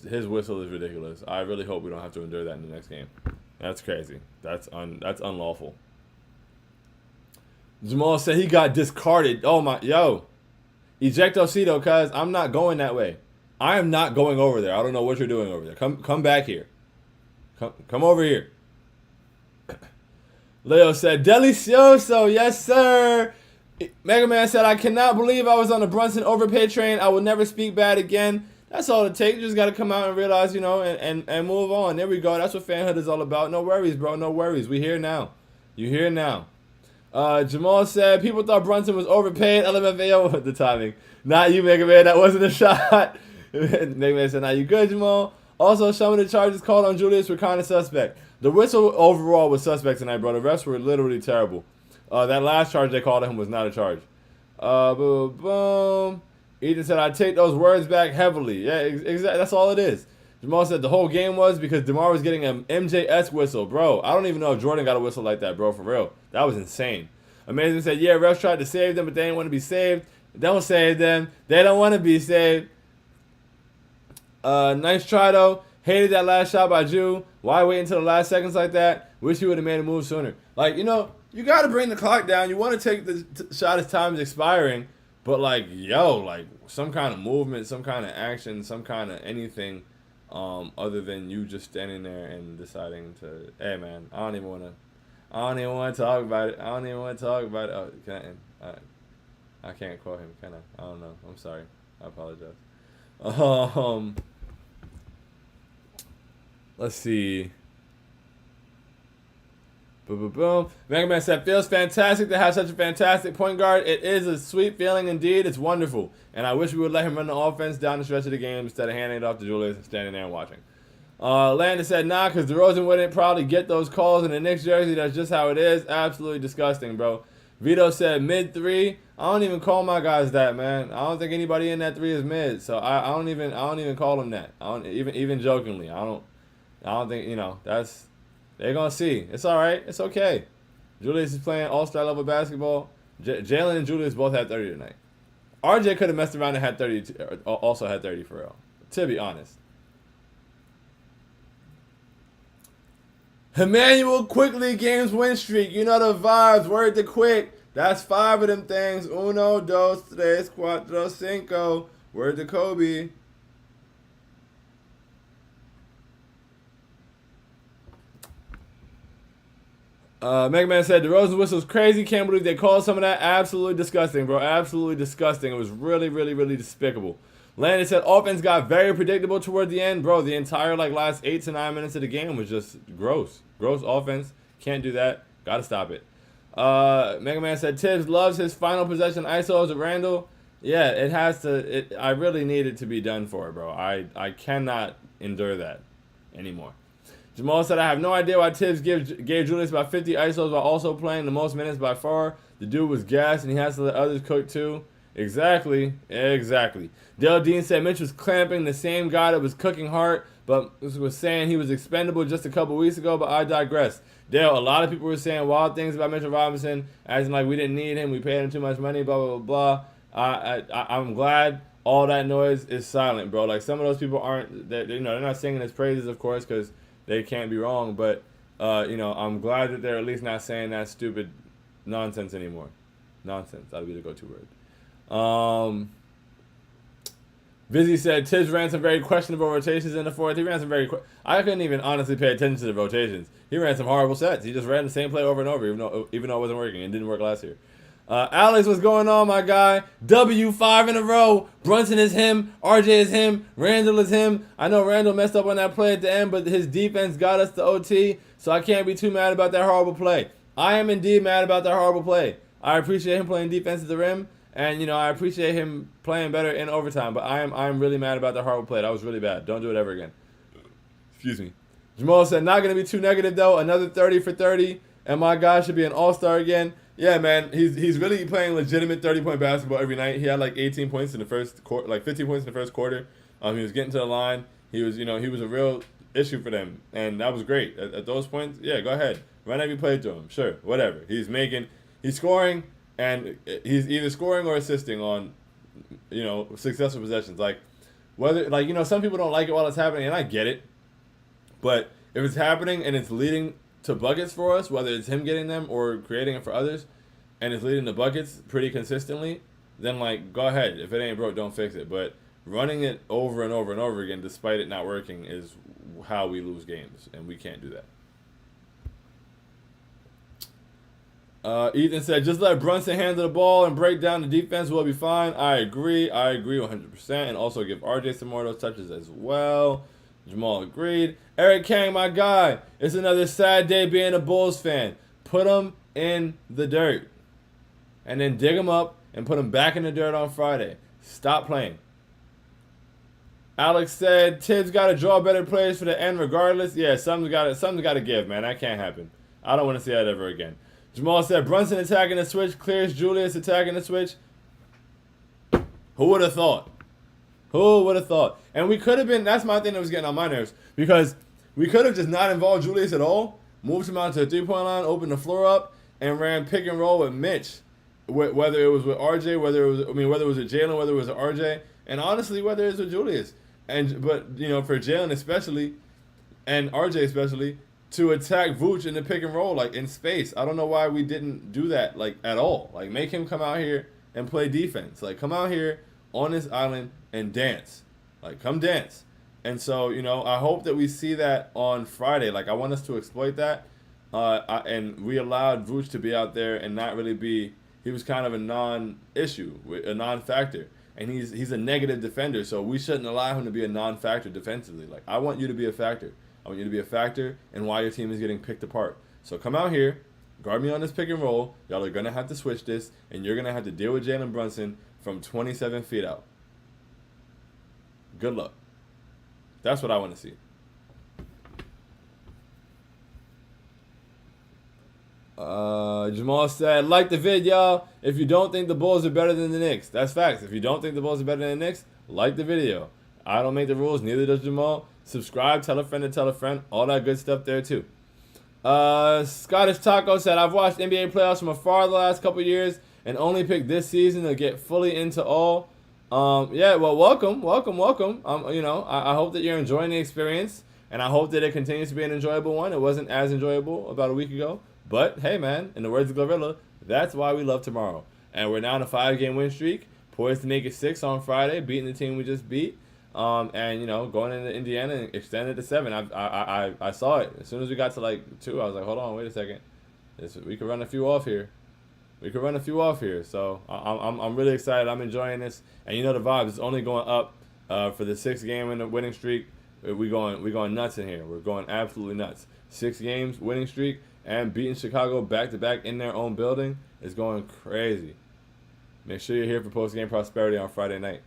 His whistle is ridiculous. I really hope we don't have to endure that in the next game. That's crazy. That's unlawful. Jamal said he got discarded. Oh my, ejectocito, cuz I'm not going that way. I am not going over there. I don't know what you're doing over there. Come back here. Come over here. Leo said, delicioso, yes sir. Mega Man said, I cannot believe I was on the Brunson overpay train. I will never speak bad again. That's all it takes. You just got to come out and realize, and move on. There we go. That's what fanhood is all about. No worries, bro. No worries. We here now. You here now. Jamal said, people thought Brunson was overpaid. LMFAO with the timing. Not you, Mega Man. That wasn't a shot. Mega Man said, not you good, Jamal. Also, some of the charges called on Julius were kind of suspect. The whistle overall was suspect tonight, bro. The refs were literally terrible. That last charge they called him was not a charge. Boom. Ethan said, I take those words back heavily. Yeah, exactly. That's all it is. Jamal said the whole game was because DeMar was getting an MJS whistle. Bro, I don't even know if Jordan got a whistle like that, bro, for real. That was insane. Amazing said, yeah, refs tried to save them, but they didn't want to be saved. Don't save them. They don't want to be saved. Nice try, though. Hated that last shot by Jew. Why wait until the last seconds like that? Wish he would have made a move sooner. Like, you know, you got to bring the clock down. You want to take the shot as time is expiring. But, like, yo, like, some kind of movement, some kind of action, some kind of anything other than you just standing there and deciding to, hey, man, I don't even want to talk about it. Oh, can I can't quote him, can I? I don't know. I'm sorry. I apologize. Let's see. Boom, boom, boom. Mega Man said, feels fantastic to have such a fantastic point guard. It is a sweet feeling indeed. It's wonderful. And I wish we would let him run the offense down the stretch of the game instead of handing it off to Julius and standing there and watching. Landon said, nah, because DeRozan wouldn't probably get those calls in the Knicks jersey. That's just how it is. Absolutely disgusting, bro. Vito said mid-3. I don't even call my guys that, man. I don't think anybody in that 3 is mid. So I don't even call them that. I don't even jokingly. I don't think, you know, that's, they're going to see. It's all right. It's okay. Julius is playing all-star level basketball. Jalen and Julius both had 30 tonight. RJ could have messed around and had 30, also had 30 for real, to be honest. Emmanuel Quickly games win streak. You know the vibes. Word to Quick. That's 5 of them things. Uno, dos, tres, cuatro, cinco. Word to Kobe. Mega Man said, DeRozan whistle's crazy. Can't believe they called some of that. Absolutely disgusting, bro. Absolutely disgusting. It was really, really, really despicable. Landon said, offense got very predictable toward the end. Bro, the entire last 8 to 9 minutes of the game was just gross. Gross offense. Can't do that. Got to stop it. Mega Man said, Tibbs loves his final possession ISOs at Randall. Yeah, it has to. I really need it to be done for it, bro. I cannot endure that anymore. Jamal said, I have no idea why Tibbs gave Julius about 50 ISOs while also playing the most minutes by far. The dude was gassed, and he has to let others cook too. Exactly. Dale Dean said Mitch was clamping the same guy that was cooking Hart, but was saying he was expendable just a couple weeks ago, but I digress. Dale, a lot of people were saying wild things about Mitchell Robinson, acting like we didn't need him, we paid him too much money, blah, blah, blah, blah. I'm glad all that noise is silent, bro. Like, some of those people aren't, they're not singing his praises, of course, because they can't be wrong, but, I'm glad that they're at least not saying that stupid nonsense anymore. Nonsense, that'll be the go-to word. Vizzy said Tibbs ran some very questionable rotations in the fourth. He ran some I couldn't even honestly pay attention to the rotations. He ran some horrible sets. He just ran the same play over and over, even though it wasn't working. It didn't work last year. Alex, what's going on, my guy? W5 in a row. Brunson is him. RJ is him. Randall is him. I know Randall messed up on that play at the end, but his defense got us to OT, so I can't be too mad about that horrible play. I am indeed mad about that horrible play. I appreciate him playing defense at the rim, and I appreciate him playing better in overtime. But I'm really mad about that horrible play. That was really bad. Don't do it ever again. Excuse me. Jamal said not gonna be too negative though. Another 30 for 30, and my guy should be an all-star again. Yeah, man, he's really playing legitimate 30-point basketball every night. He had 18 points in the first quarter, 15 points in the first quarter. He was getting to the line. He was a real issue for them, and that was great. At those points, yeah, go ahead, run every play to him. Sure, whatever. He's scoring, and he's either scoring or assisting on, successful possessions. Some people don't like it while it's happening, and I get it. But if it's happening and it's leading to buckets for us, whether it's him getting them or creating it for others, and it's leading to buckets pretty consistently, then go ahead. If it ain't broke, don't fix it. But running it over and over and over again, despite it not working, is how we lose games, and we can't do that. Ethan said, just let Brunson handle the ball and break down the defense. We'll be fine. I agree 100%, and also give RJ some more of those touches as well. Jamal agreed. Eric Kang, my guy. It's another sad day being a Bulls fan. Put them in the dirt. And then dig them up and put them back in the dirt on Friday. Stop playing. Alex said, Tibbs got to draw better plays for the end regardless. Yeah, something's got to give, man. That can't happen. I don't want to see that ever again. Jamal said, Brunson attacking the switch. Clears Julius attacking the switch. Who would have thought? Who would have thought? And we could have been, that's my thing that was getting on my nerves, because we could have just not involved Julius at all, moved him out to the three-point line, opened the floor up, and ran pick and roll with Mitch. Whether it was with RJ, whether it was with Jalen, whether it was with RJ, and honestly, whether it's with Julius. But for Jalen especially, and RJ especially, to attack Vooch in the pick and roll, like in space. I don't know why we didn't do that, like at all. Like make him come out here and play defense. Like come out here on this island and dance. Like come dance. And so, I hope that we see that on Friday. Like I want us to exploit that. And we allowed Vooch to be out there and not really be. He was kind of a non-issue, a non-factor. And he's a negative defender, so we shouldn't allow him to be a non-factor defensively. Like I want you to be a factor. I want you to be a factor in why your team is getting picked apart. So come out here, guard me on this pick and roll. Y'all are going to have to switch this, and you're going to have to deal with Jalen Brunson from 27 feet out. Good luck. That's what I want to see. Jamal said, like the vid, y'all. If you don't think the Bulls are better than the Knicks, that's facts. If you don't think the Bulls are better than the Knicks, like the video. I don't make the rules, neither does Jamal. Subscribe, tell a friend to tell a friend. All that good stuff there, too. Scottish Taco said, I've watched NBA playoffs from afar the last couple years and only picked this season to get fully into all. Yeah, well, welcome. I hope that you're enjoying the experience, and I hope that it continues to be an enjoyable one. It wasn't as enjoyable about a week ago. But, hey, man, in the words of Glorilla, that's why we love tomorrow. And we're now on a 5-game win streak, poised to make it 6 on Friday, beating the team we just beat. And, going into Indiana and extended to 7. I saw it. As soon as we got to, 2, I was like, hold on, wait a second. We could run a few off here. So, I'm really excited. I'm enjoying this. And the vibes. It's only going up for the 6th game in the winning streak. We're going nuts in here. We're going absolutely nuts. 6 games, winning streak. And beating Chicago back-to-back in their own building is going crazy. Make sure you're here for Postgame Prosperity on Friday night.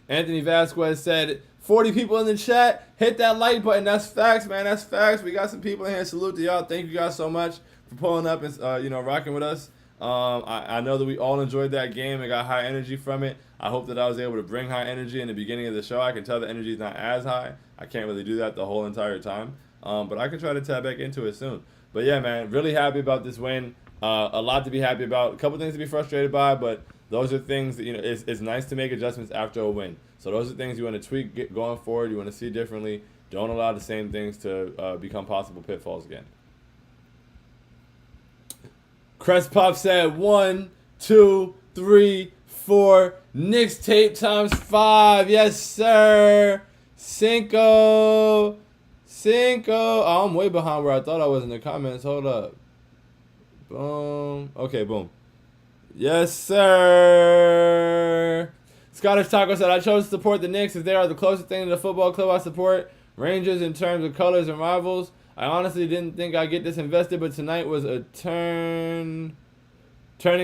Anthony Vasquez said, 40 people in the chat. Hit that like button. That's facts, man. That's facts. We got some people in here. Salute to y'all. Thank you guys so much for pulling up and rocking with us. I know that we all enjoyed that game and got high energy from it. I hope that I was able to bring high energy in the beginning of the show. I can tell the energy is not as high. I can't really do that the whole entire time. But I can try to tap back into it soon. But yeah, man, really happy about this win. A lot to be happy about. A couple things to be frustrated by, but those are things that, it's nice to make adjustments after a win. So those are things you want to tweak going forward. You want to see differently. Don't allow the same things to become possible pitfalls again. Crest Pop said 1, 2, 3, 4. Knicks tape times 5. Yes, sir. Cinco. Oh, I'm way behind where I thought I was in the comments. Hold up. Boom. Okay, boom. Yes, sir. Scottish Taco said, I chose to support the Knicks as they are the closest thing to the football club I support. Rangers in terms of colors and rivals. I honestly didn't think I'd get this invested, but tonight was a turning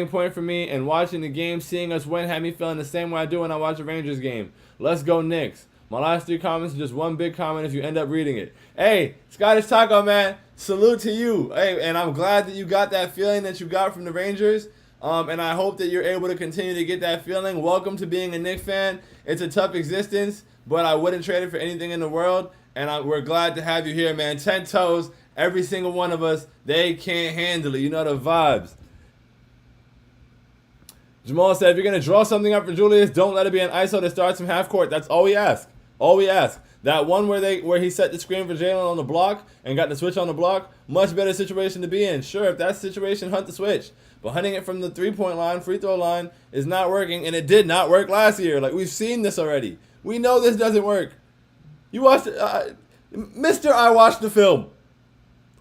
point for me, and watching the game, seeing us win, had me feeling the same way I do when I watch a Rangers game. Let's go Knicks. My last 3 comments are just one big comment if you end up reading it. Hey, Scottish Taco, man, salute to you. Hey, and I'm glad that you got that feeling that you got from the Rangers, and I hope that you're able to continue to get that feeling. Welcome to being a Knicks fan. It's a tough existence, but I wouldn't trade it for anything in the world. And we're glad to have you here, man. 10 toes, every single one of us. They can't handle it. You know the vibes. Jamal said, if you're going to draw something up for Julius, don't let it be an ISO that starts from half court. That's all we ask. That one where he set the screen for Jalen on the block and got the switch on the block, much better situation to be in. Sure, if that's the situation, hunt the switch. But hunting it from the three-point line, free throw line, is not working, and it did not work last year. Like, we've seen this already. We know this doesn't work. You watched it, Mr. I watched the film.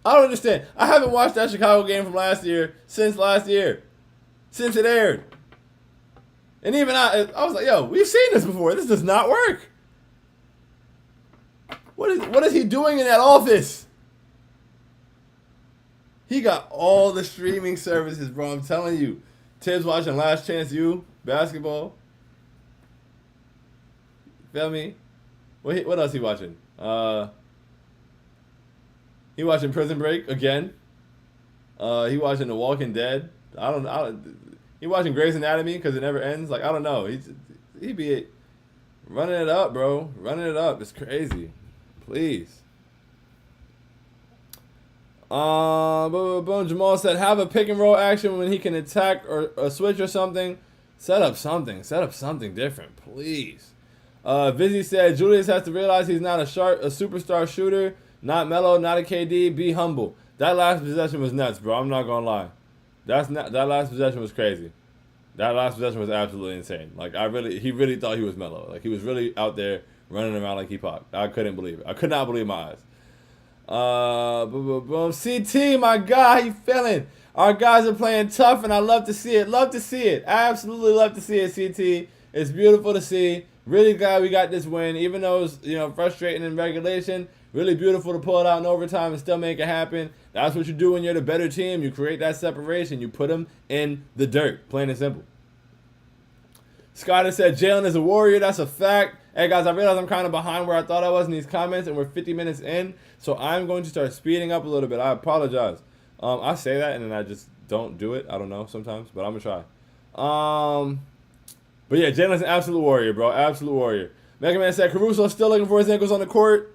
I don't understand. I haven't watched that Chicago game from last year since it aired. And even I was like, yo, we've seen this before. This does not work. What is he doing in that office? He got all the streaming services, bro. I'm telling you. Tibbs watching Last Chance U, basketball. Feel me? What else he watching? He watching Prison Break again. He watching The Walking Dead. I don't. He watching Grey's Anatomy because it never ends. Like I don't know. He be running it up, bro. Running it up. It's crazy. Please. Boom. Jamal said, have a pick and roll action when he can attack or switch or something. Set up something. Set up something different, please. Vizzy said, Julius has to realize he's not a superstar shooter, not Melo, not a KD. Be humble. That last possession was nuts, bro. I'm not gonna lie. That last possession was crazy. That last possession was absolutely insane. Like he really thought he was Melo. Like he was really out there running around like he popped. I couldn't believe it. I could not believe my eyes. CT, my guy, how you feeling? Our guys are playing tough, and I love to see it. Love to see it. Absolutely love to see it, CT. It's beautiful to see. Really glad we got this win, even though it was frustrating in regulation. Really beautiful to pull it out in overtime and still make it happen. That's what you do when you're the better team. You create that separation. You put them in the dirt, plain and simple. Scott has said Jalen is a warrior. That's a fact. Hey, guys, I realize I'm kind of behind where I thought I was in these comments, and we're 50 minutes in, so I'm going to start speeding up a little bit. I apologize. I say that, and then I just don't do it. I don't know sometimes, but I'm going to try. But yeah, Jalen's an absolute warrior, bro. Absolute warrior. Mega Man said Caruso still looking for his ankles on the court.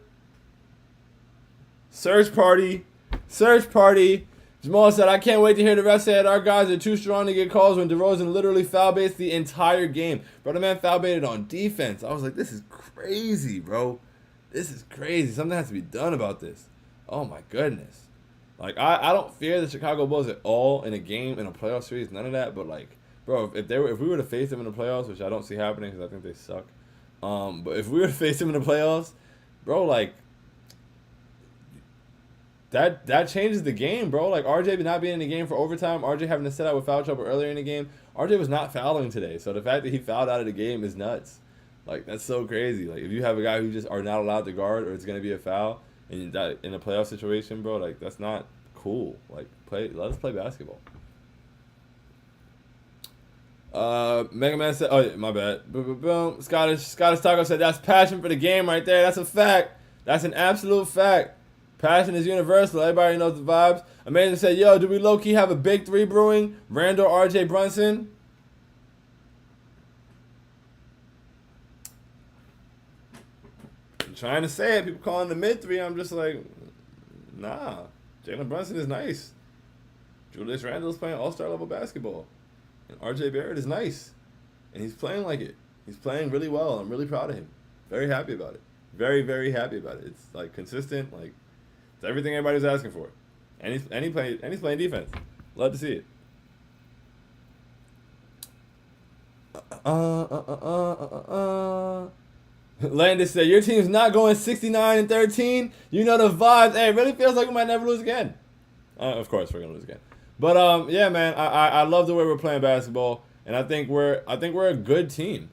Search party. Search party. Jamal said, I can't wait to hear the rest say it. Our guys are too strong to get calls when DeRozan literally foul-baits the entire game. Bro, the man foul-baited on defense. I was like, this is crazy, bro. This is crazy. Something has to be done about this. Oh, my goodness. Like, I don't fear the Chicago Bulls at all in a game, in a playoff series, none of that. But, like, bro, if we were to face them in the playoffs, which I don't see happening because I think they suck. But if we were to face them in the playoffs, bro, like, that changes the game, bro. Like, RJ not being in the game for overtime, RJ having to sit out with foul trouble earlier in the game. RJ was not fouling today, so the fact that he fouled out of the game is nuts. Like, that's so crazy. Like, if you have a guy who just are not allowed to guard or it's going to be a foul and that in a playoff situation, bro, like, that's not cool. Like, let us play basketball. Mega Man said, oh, my bad. Boom. Scottish Taco said, that's passion for the game right there. That's a fact. That's an absolute fact. Passion is universal. Everybody knows the vibes. Amazing said, yo, do we low-key have a big three brewing? Randall, RJ, Brunson. I'm trying to say it. People calling the mid-three. I'm just like, nah. Jalen Brunson is nice. Julius Randle is playing all-star level basketball. And RJ Barrett is nice. And he's playing like it. He's playing really well. I'm really proud of him. Very happy about it. Very, very happy about it. It's like consistent, like it's everything everybody's asking for. And he's playing defense. Love to see it. Landis said, your team's not going 69-13. You know the vibes. Hey, it really feels like we might never lose again. Of course we're gonna lose again. But yeah, man, I love the way we're playing basketball, and I think we're a good team.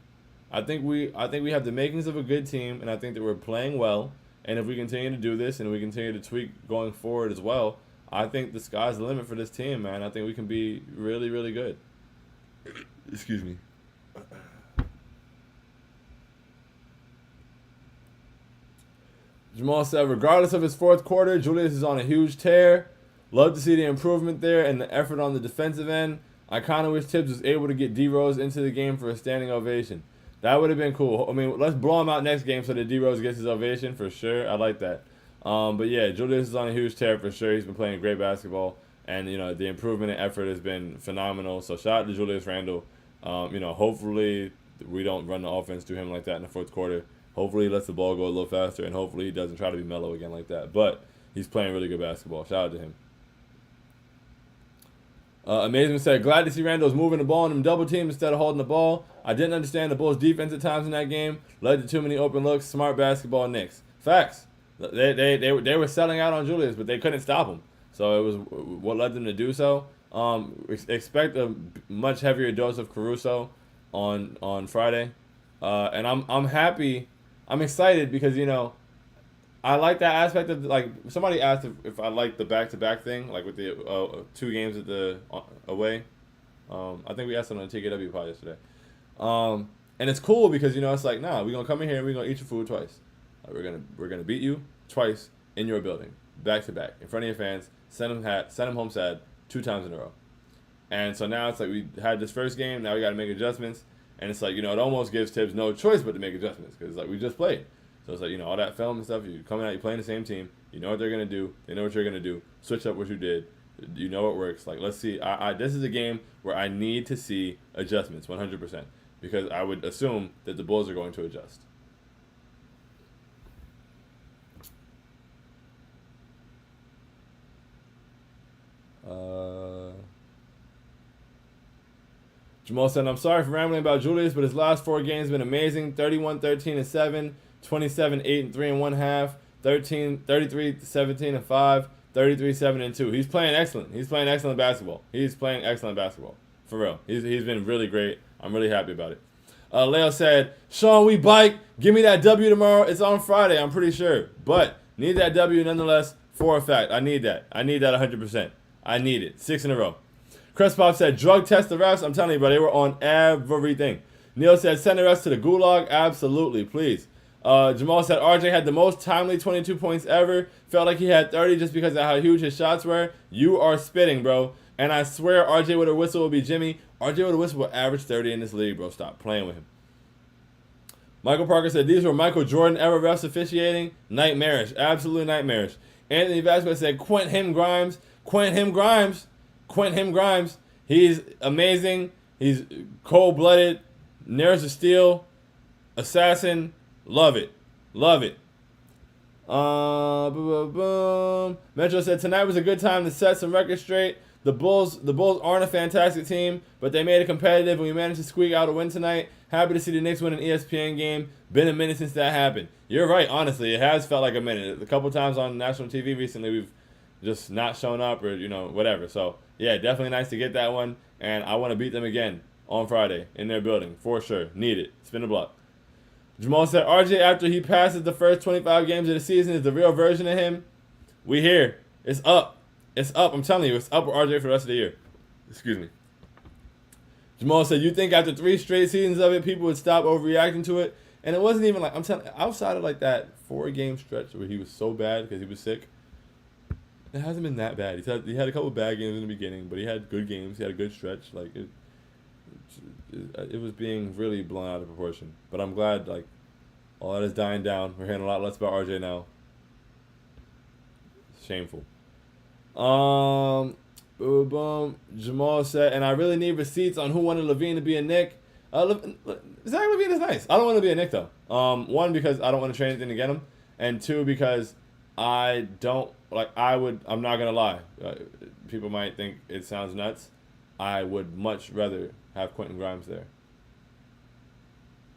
I think we have the makings of a good team, and I think that we're playing well. And if we continue to do this and we continue to tweak going forward as well, I think the sky's the limit for this team, man. I think we can be really, really good. Excuse me. Jamal said, regardless of his fourth quarter, Julius is on a huge tear. Love to see the improvement there and the effort on the defensive end. I kind of wish Tibbs was able to get D-Rose into the game for a standing ovation. That would have been cool. I mean, let's blow him out next game so that D-Rose gets his ovation for sure. I like that. But yeah, Julius is on a huge tear for sure. He's been playing great basketball, and the improvement and effort has been phenomenal. So shout out to Julius Randle. Hopefully we don't run the offense to him like that in the fourth quarter. Hopefully he lets the ball go a little faster, and hopefully he doesn't try to be mellow again like that. But he's playing really good basketball. Shout out to him. Amazing said, glad to see Randall's moving the ball in them double teams instead of holding the ball. I didn't understand the Bulls' defense at times in that game. Led to too many open looks. Smart basketball, Knicks. Facts. They were selling out on Julius, but they couldn't stop him. So it was what led them to do so. Expect a much heavier dose of Caruso on Friday, and I'm happy. I'm excited because I like that aspect of like somebody asked if I like the back-to-back thing, like with the 2 games at the away. I think we asked them on the TKW pod yesterday. And it's cool because it's like, nah, we're gonna come in here and we're gonna eat your food twice. We're gonna beat you twice in your building, back to back, in front of your fans. Send them home sad. 2 times in a row. And so now it's like we had this first game. Now we got to make adjustments. And it's like, it almost gives Tibbs no choice but to make adjustments because like we just played. So it's like, all that film and stuff. You're coming out, you're playing the same team. You know what they're going to do. They know what you're going to do. Switch up what you did. You know what works. Like, let's see. This is a game where I need to see adjustments 100% because I would assume that the Bulls are going to adjust. Jamal said, I'm sorry for rambling about Julius, but his last 4 games have been amazing. 31, 13, and 7, 27, 8, and 3 and 1 half, 33, 17, and 5, 33, 7, and 2. He's playing excellent. He's playing excellent basketball. For real. He's been really great. I'm really happy about it. Leo said, Sean, we bike. Give me that W tomorrow. It's on Friday, I'm pretty sure. But need that W nonetheless for a fact. I need that 100%. I need it. 6 in a row. Crespop said, drug test the refs. I'm telling you, bro, they were on everything. Neil said, send the refs to the gulag. Absolutely, please. Jamal said, RJ had the most timely 22 points ever. Felt like he had 30 just because of how huge his shots were. You are spitting, bro. And I swear RJ with a whistle will be Jimmy. RJ with a whistle will average 30 in this league, bro. Stop playing with him. Michael Parker said, these were Michael Jordan era refs officiating. Nightmarish. Absolutely nightmarish. Anthony Vasquez said, Quint him Grimes. He's amazing. He's cold-blooded. Nearest of steel. Assassin. Love it. Metro said, tonight was a good time to set some records straight. The Bulls aren't a fantastic team, but they made it competitive, and we managed to squeak out a win tonight. Happy to see the Knicks win an ESPN game. Been a minute since that happened. You're right, honestly. It has felt like a minute. A couple times on national TV recently, we've just not shown up or, whatever. So, yeah, definitely nice to get that one. And I want to beat them again on Friday in their building, for sure. Need it. Spin the block. Jamal said, RJ, after he passes the first 25 games of the season, is the real version of him. We here. It's up. I'm telling you, it's up with RJ for the rest of the year. Excuse me. Jamal said, you think after 3 straight seasons of it, people would stop overreacting to it? And it wasn't even like, I'm telling you, outside of like that 4-game stretch where he was so bad because he was sick, it hasn't been that bad. He had a couple bad games in the beginning, but he had good games. He had a good stretch. Like it was being really blown out of proportion. But I'm glad like all that is dying down. We're hearing a lot less about RJ now. Shameful. Jamal said, and I really need receipts on who wanted Levine to be a Knick. Zach Levine is nice. I don't want to be a Knick though. 1, because I don't want to trade anything to get him, and 2, because I don't I'm not gonna lie. People might think it sounds nuts. I would much rather have Quentin Grimes there.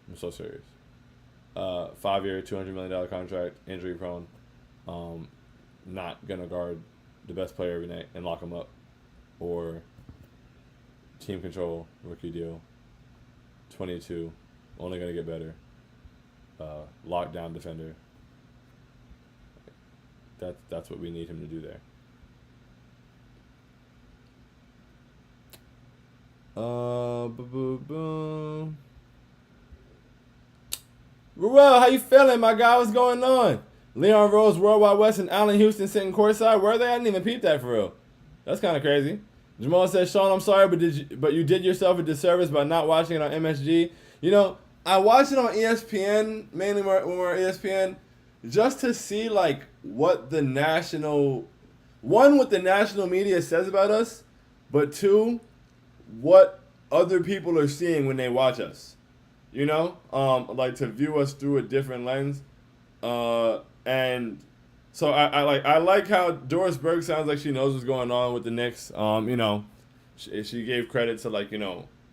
I'm so serious. 5-year, $200 million contract, injury prone. Not gonna guard the best player every night and lock him up, or team control rookie deal. 22, only gonna get better. Lockdown defender. That's what we need him to do there. Ruel, how you feeling, my guy? What's going on? Leon Rose, Worldwide West, and Allen Houston sitting courtside. Where are they? I didn't even peep that for real. That's kind of crazy. Jamal says, Sean, I'm sorry, but you did yourself a disservice by not watching it on MSG. I watched it on ESPN, mainly when we were on ESPN, just to see like what the national media says about us, but 2, what other people are seeing when they watch us. Like to view us through a different lens. And so I like how Doris Burke sounds like she knows what's going on with the Knicks. She gave credit to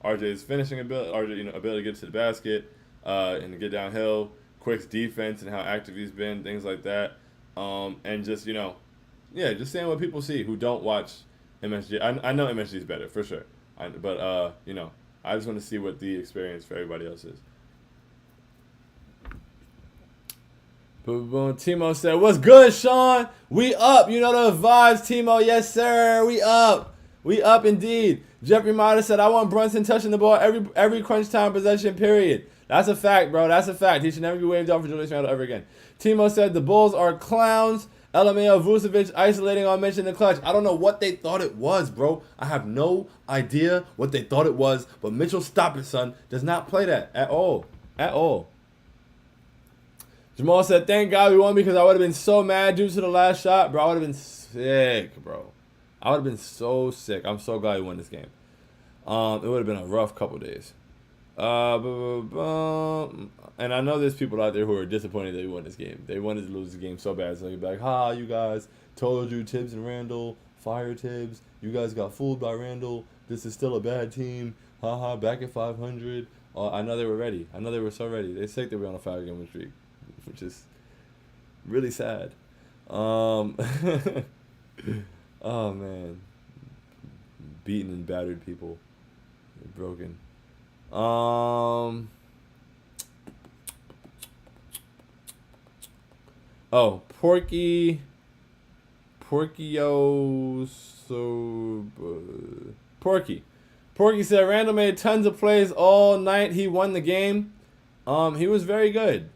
RJ's finishing ability, ability to get to the basket, and to get downhill, Quick's defense and how active he's been, things like that. And just just saying what people see who don't watch MSG. I know MSG is better for sure, but I just want to see what the experience for everybody else is. Timo said, what's good, Sean? We up. You know the vibes, Timo. Yes, sir. We up. We up indeed. Jeffrey Mata said, I want Brunson touching the ball every crunch time possession, period. That's a fact, bro. That's a fact. He should never be waved off for Julius Randle ever again. Timo said, the Bulls are clowns. LMAO Vucevic isolating on Mitch in the clutch. I don't know what they thought it was, bro. I have no idea what they thought it was. But Mitchell, stop it, son. Does not play that at all. At all. Jamal said, thank God we won because I would have been so mad due to the last shot. Bro, I would have been sick, bro. I would have been so sick. I'm so glad we won this game. It would have been a rough couple days. And I know there's people out there who are disappointed that we won this game. They wanted to lose the game so bad. So they'd be like, ha, you guys, told you Tibbs and Randall, fire Tibbs. You guys got fooled by Randall. This is still a bad team. Ha, back at 500. I know they were ready. I know they were so ready. They sick that we're on a 5-game streak, which is really sad. Oh, man. Beaten and battered people. They're broken. Porky said Randall made tons of plays all night. He won the game. He was very good.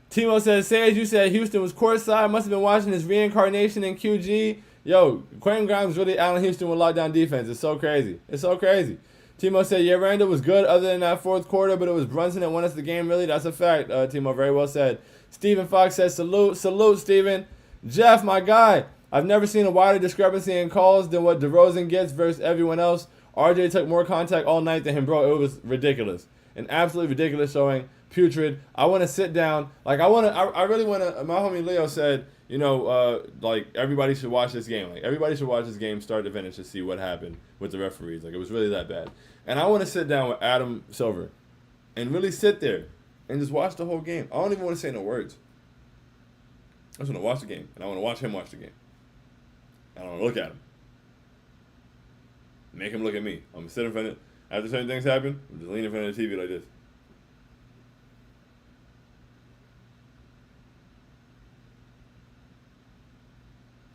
Timo says, Sage, you said Houston was courtside. Must have been watching his reincarnation in QG. Yo, Quentin Grimes really Allen Houston with lockdown defense. It's so crazy. Timo said, yeah, Randall was good other than that fourth quarter, but it was Brunson that won us the game, really. That's a fact, Timo. Very well said. Stephen Fox says, salute, Stephen. Jeff, my guy. I've never seen a wider discrepancy in calls than what DeRozan gets versus everyone else. RJ took more contact all night than him, bro. It was ridiculous. An absolutely ridiculous showing. Putrid. I want to sit down. Like, I really want to. My homie Leo said, like, everybody should watch this game. Like, everybody should watch this game start to finish to see what happened with the referees. Like, it was really that bad. And I want to sit down with Adam Silver and really sit there and just watch the whole game. I don't even want to say no words. I just want to watch the game. And I want to watch him watch the game. I don't want to look at him. Make him look at me. I'm going to sit in front of, after certain things happen, I'm just lean in front of the TV like this.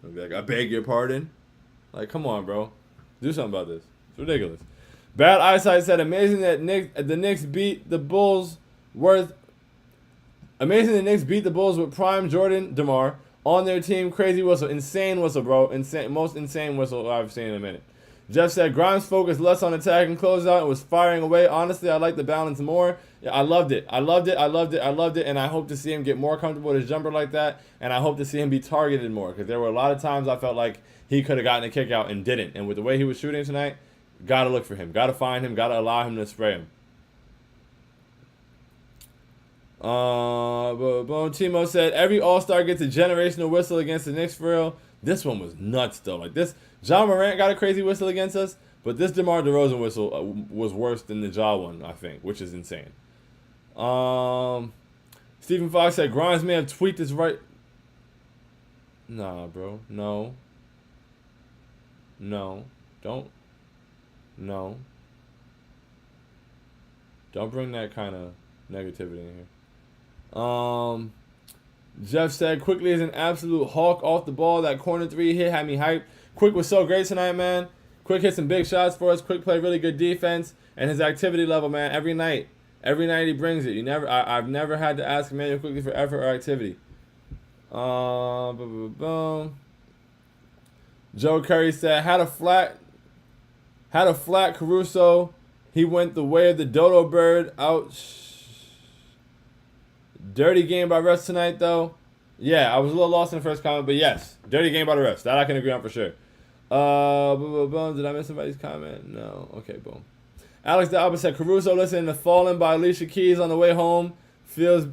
I'll be like, I beg your pardon. Like, come on, bro. Do something about this. It's ridiculous. Bad Eyesight said, amazing that the Knicks beat the Bulls with prime Jordan DeMar on their team. Crazy whistle. Insane whistle, bro. Most insane whistle I've seen in a minute. Jeff said, Grimes focused less on attack and closeout and was firing away. Honestly, I like the balance more. Yeah, I loved it. And I hope to see him get more comfortable with his jumper like that. And I hope to see him be targeted more. Because there were a lot of times I felt like he could have gotten a kick out and didn't. And with the way he was shooting tonight, got to look for him. Got to find him. Got to allow him to spray him. Timo said, every All-Star gets a generational whistle against the Knicks for real. This one was nuts, though. Like, this, John Morant got a crazy whistle against us, but this DeMar DeRozan whistle was worse than the Ja one, I think, which is insane. Stephen Fox said, Grimes may have tweaked his right... Nah, bro. No. Don't bring that kind of negativity in here. Jeff said, Quickly is an absolute hawk off the ball. That corner three hit had me hyped. Quick was so great tonight, man. Quick hit some big shots for us. Quick played really good defense. And his activity level, man, every night he brings it. I've never had to ask Emmanuel Quickly for effort or activity. Joe Curry said, had a flat Caruso. He went the way of the dodo bird. Ouch. Dirty game by refs tonight, though. Yeah, I was a little lost in the first comment, but yes, dirty game by the refs. That I can agree on for sure. Did I miss somebody's comment? No. Okay, boom. Alex the Alba said, Caruso listening to Fallen by Alicia Keys on the way home. Feels...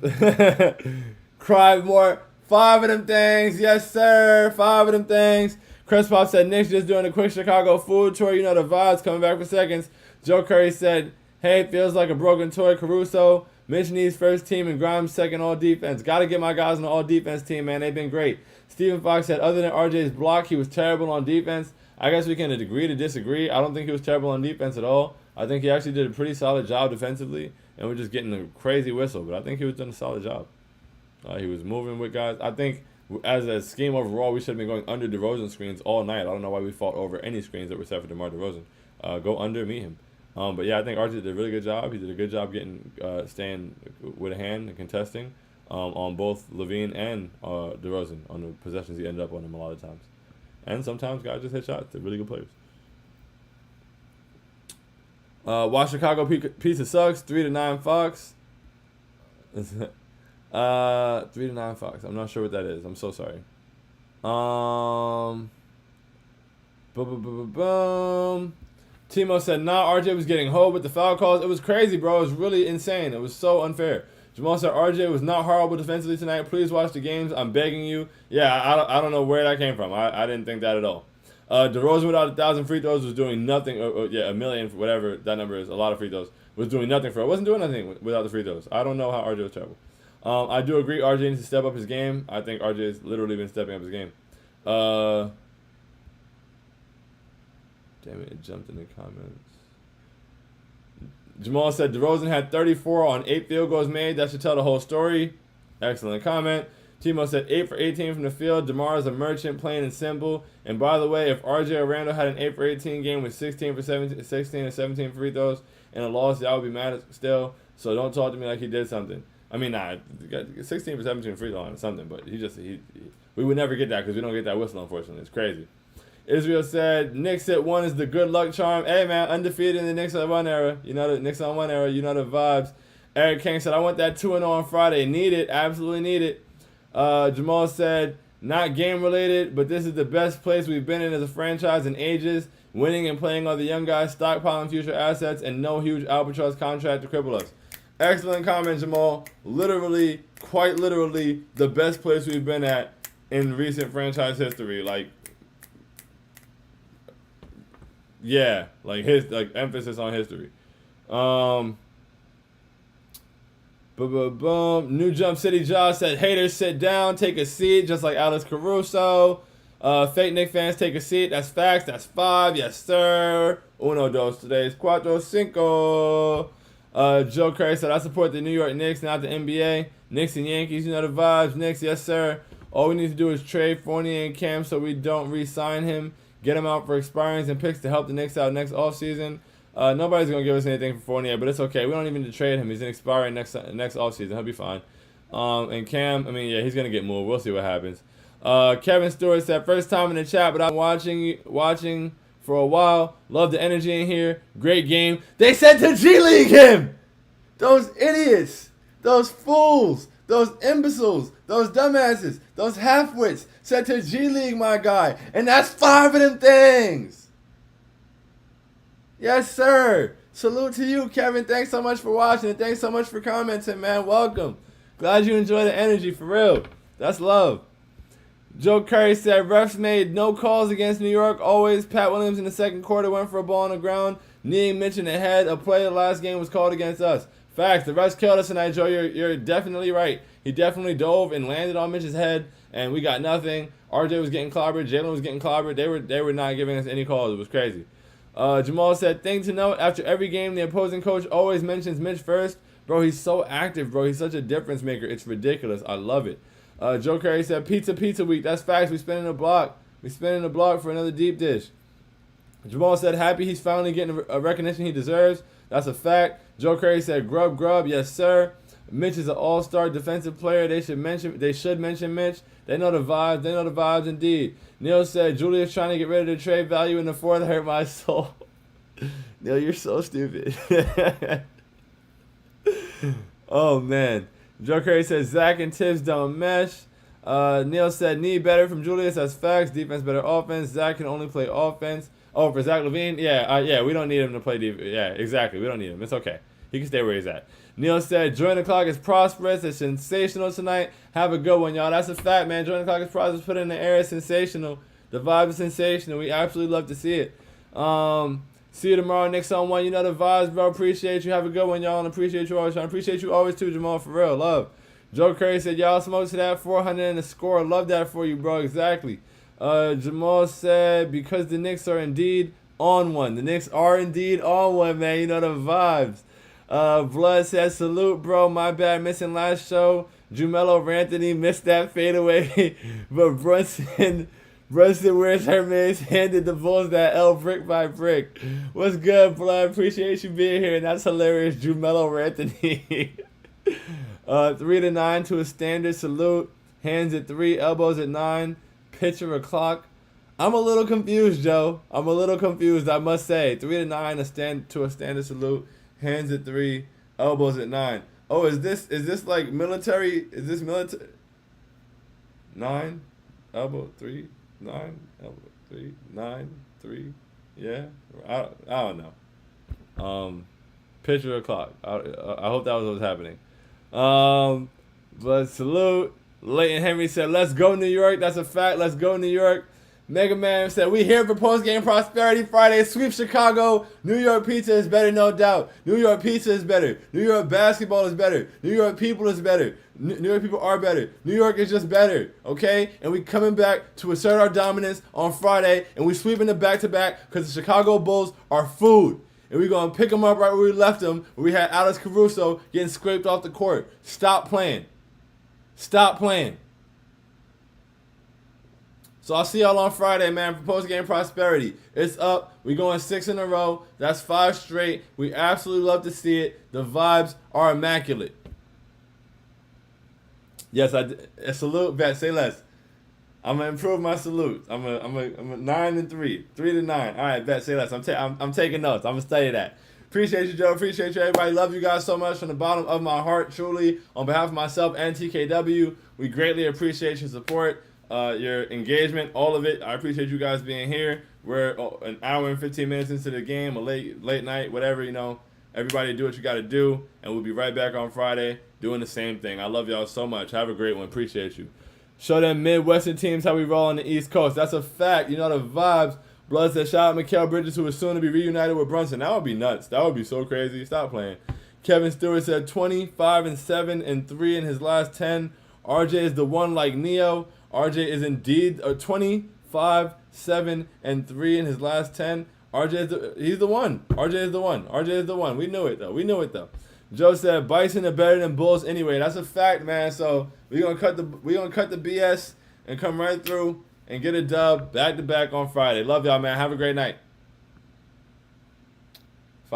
Cried more. 5 of them things. Yes, sir. 5 of them things. Chris Pop said, Knicks just doing a quick Chicago food tour. You know the vibes, coming back for seconds. Joe Curry said, hey, feels like a broken toy. Caruso, Mitch needs first team and Grimes second all defense. Got to get my guys on the all defense team, man. They've been great. Stephen Fox said, other than RJ's block, he was terrible on defense. I guess we can agree to disagree. I don't think he was terrible on defense at all. I think he actually did a pretty solid job defensively, and we're just getting a crazy whistle. But I think he was doing a solid job. He was moving with guys. I think as a scheme overall, we should have been going under DeRozan screens all night. I don't know why we fought over any screens that were set for DeMar DeRozan. Go under, meet him. But yeah, I think RJ did a really good job. He did a good job staying with a hand and contesting. on both Levine and DeRozan on the possessions he ended up on them a lot of times. And sometimes guys just hit shots. They're really good players. Why Chicago pizza sucks? 3-9 Fox. 3-9 Fox. I'm not sure what that is. I'm so sorry. Boom. Timo said, nah, RJ was getting hoed with the foul calls. It was crazy, bro. It was really insane. It was so unfair. Jamal said, RJ was not horrible defensively tonight. Please watch the games. I'm begging you. Yeah, I don't know where that came from. I didn't think that at all. DeRozan without 1,000 free throws was doing nothing. A million, whatever that number is, a lot of free throws, was doing nothing for it. Wasn't doing anything without the free throws. I don't know how RJ was terrible. I do agree RJ needs to step up his game. I think RJ's literally been stepping up his game. Damn it jumped in the comments. Jamal said DeRozan had 34 on 8 field goals made. That should tell the whole story. Excellent comment. Timo said 8 for 18 from the field. DeMar is a merchant, plain and simple. And by the way, if RJ or Randall had an 8 for 18 game with 16 or 17 free throws and a loss, y'all would be mad still. So don't talk to me like he did something. I mean, nah, 16 for 17 free throw on something, but we would never get that because we don't get that whistle, unfortunately. It's crazy. Israel said, Knicks at 1 is the good luck charm. Hey, man, undefeated in the Knicks on 1 era. You know the Knicks on 1 era. You know the vibes. Eric King said, I want that 2-0 on Friday. Need it. Absolutely need it. Jamal said, not game-related, but this is the best place we've been in as a franchise in ages. Winning and playing all the young guys, stockpiling future assets, and no huge albatross contract to cripple us. Excellent comment, Jamal. Literally, quite literally, the best place we've been at in recent franchise history. Like, yeah, like emphasis on history. New Jump City Josh said, haters sit down, take a seat, just like Alex Caruso. Fake Knicks fans take a seat. That's facts. That's 5. Yes, sir. Uno, dos, tres, cuatro, cinco. Joe Curry said, I support the New York Knicks, not the NBA. Knicks and Yankees, you know the vibes. Knicks, yes, sir. All we need to do is trade Fournier and Cam so we don't re-sign him. Get him out for expirings and picks to help the Knicks out next offseason. Nobody's going to give us anything for Fournier, but it's okay. We don't even need to trade him. He's an expiring next offseason. He'll be fine. And Cam, I mean, yeah, he's going to get moved. We'll see what happens. Kevin Stewart said, first time in the chat, but I'm watching for a while. Love the energy in here. Great game. They said to G League him! Those idiots! Those fools! Those imbeciles! Those dumbasses! Those halfwits! Said to G League, my guy. And that's 5 of them things! Yes, sir! Salute to you, Kevin. Thanks so much for watching and thanks so much for commenting, man. Welcome. Glad you enjoy the energy, for real. That's love. Joe Curry said, refs made no calls against New York. Always. Pat Williams in the second quarter went for a ball on the ground. Kneeing Mitch in the head. A play the last game was called against us. Facts. The refs killed us tonight, Joe. You're definitely right. He definitely dove and landed on Mitch's head, and we got nothing. RJ was getting clobbered. Jalen was getting clobbered. They were not giving us any calls. It was crazy. Jamal said, thing to note, after every game, the opposing coach always mentions Mitch first. Bro, he's so active, bro. He's such a difference maker. It's ridiculous. I love it. Joe Curry said, pizza week. That's facts. We spinning the block. We spinning the block for another deep dish. Jamal said, happy he's finally getting a recognition he deserves. That's a fact. Joe Curry said, grub. Yes, sir. Mitch is an all-star defensive player. They should mention Mitch. They know the vibes indeed. Neil said, Julius trying to get rid of the trade value in the fourth hurt my soul. Neil, you're so stupid. Oh, man. Joe Curry says, Zach and Tibbs don't mesh. Neil said, need better from Julius. That's facts. Defense, better offense. Zach can only play offense. Oh, for Zach LaVine? Yeah, we don't need him to play defense. Yeah, exactly. We don't need him. It's okay. He can stay where he's at. Neil said, Join the Clock is prosperous. It's sensational tonight. Have a good one, y'all. That's a fact, man. Join the Clock is prosperous. Put in the air. It's sensational. The vibe is sensational. We absolutely love to see it. See you tomorrow, Knicks on 1. You know the vibes, bro. Appreciate you. Have a good one, y'all. And appreciate you always, Sean. Appreciate you always, too, Jamal. For real. Love. Joe Curry said, y'all smoked to that 400 and the score. Love that for you, bro. Exactly. Jamal said, because the Knicks are indeed on 1. The Knicks are indeed on 1, man. You know the vibes. Blood says, salute, bro. My bad, missing last show. Jumelo Ranthony missed that fadeaway. But Brunson wears Hermes, handed the Bulls that L brick by brick. What's good, Blood? Appreciate you being here. And that's hilarious, Jumelo Ranthony. 3 to 9 to a standard. Salute. Hands at 3, elbows at 9. Pitcher a clock. I'm a little confused, Joe. I'm a little confused, I must say. 3 to 9 to a standard salute. Hands at 3, elbows at 9. Oh, is this like military? Is this military? 9, elbow 3, 9, elbow 3, 9, 3. Yeah, I don't know. Pitcher a clock. I hope that was what was happening. But salute. Leighton Henry said, "Let's go New York." That's a fact. Let's go New York. Mega Man said, "We here for post-game prosperity Friday. Sweep Chicago. New York pizza is better, no doubt. New York pizza is better. New York basketball is better. New York people is better. New York people are better. New York is just better, okay? And we coming back to assert our dominance on Friday, and we sweeping the back-to-back because the Chicago Bulls are food. And we're going to pick them up right where we left them, where we had Alex Caruso getting scraped off the court. Stop playing. Stop playing." So I'll see y'all on Friday, man, for post-game prosperity. It's up. We going 6 in a row. That's 5 straight. We absolutely love to see it. The vibes are immaculate. Yes, a salute, bet. Say less. I'm gonna improve my salute. I'm a 9 and 3, 3 to 9. All right, bet. Say less. I'm taking notes. I'm gonna study that. Appreciate you, Joe. Appreciate you, everybody. Love you guys so much from the bottom of my heart. Truly, on behalf of myself and TKW, we greatly appreciate your support, your engagement, all of it. I appreciate you guys being here. We're an hour and 15 minutes into the game, a late night, whatever, you know. Everybody do what you got to do, and we'll be right back on Friday doing the same thing. I love y'all so much. Have a great one. Appreciate you. Show them Midwestern teams how we roll on the East Coast. That's a fact. You know the vibes. Blood said, "Shout out Mikal Bridges, who is soon to be reunited with Brunson." That would be nuts. That would be so crazy. Stop playing. Kevin Stewart said 25 and 7 and 3 in his last 10. RJ is the one like Neo. RJ is indeed 25, 7 and 3 in his last 10. He's the one. RJ is the one. RJ is the one. We knew it though. Joe said Bison are better than Bulls anyway. That's a fact, man. So we're gonna cut the BS and come right through and get a dub back to back on Friday. Love y'all, man. Have a great night.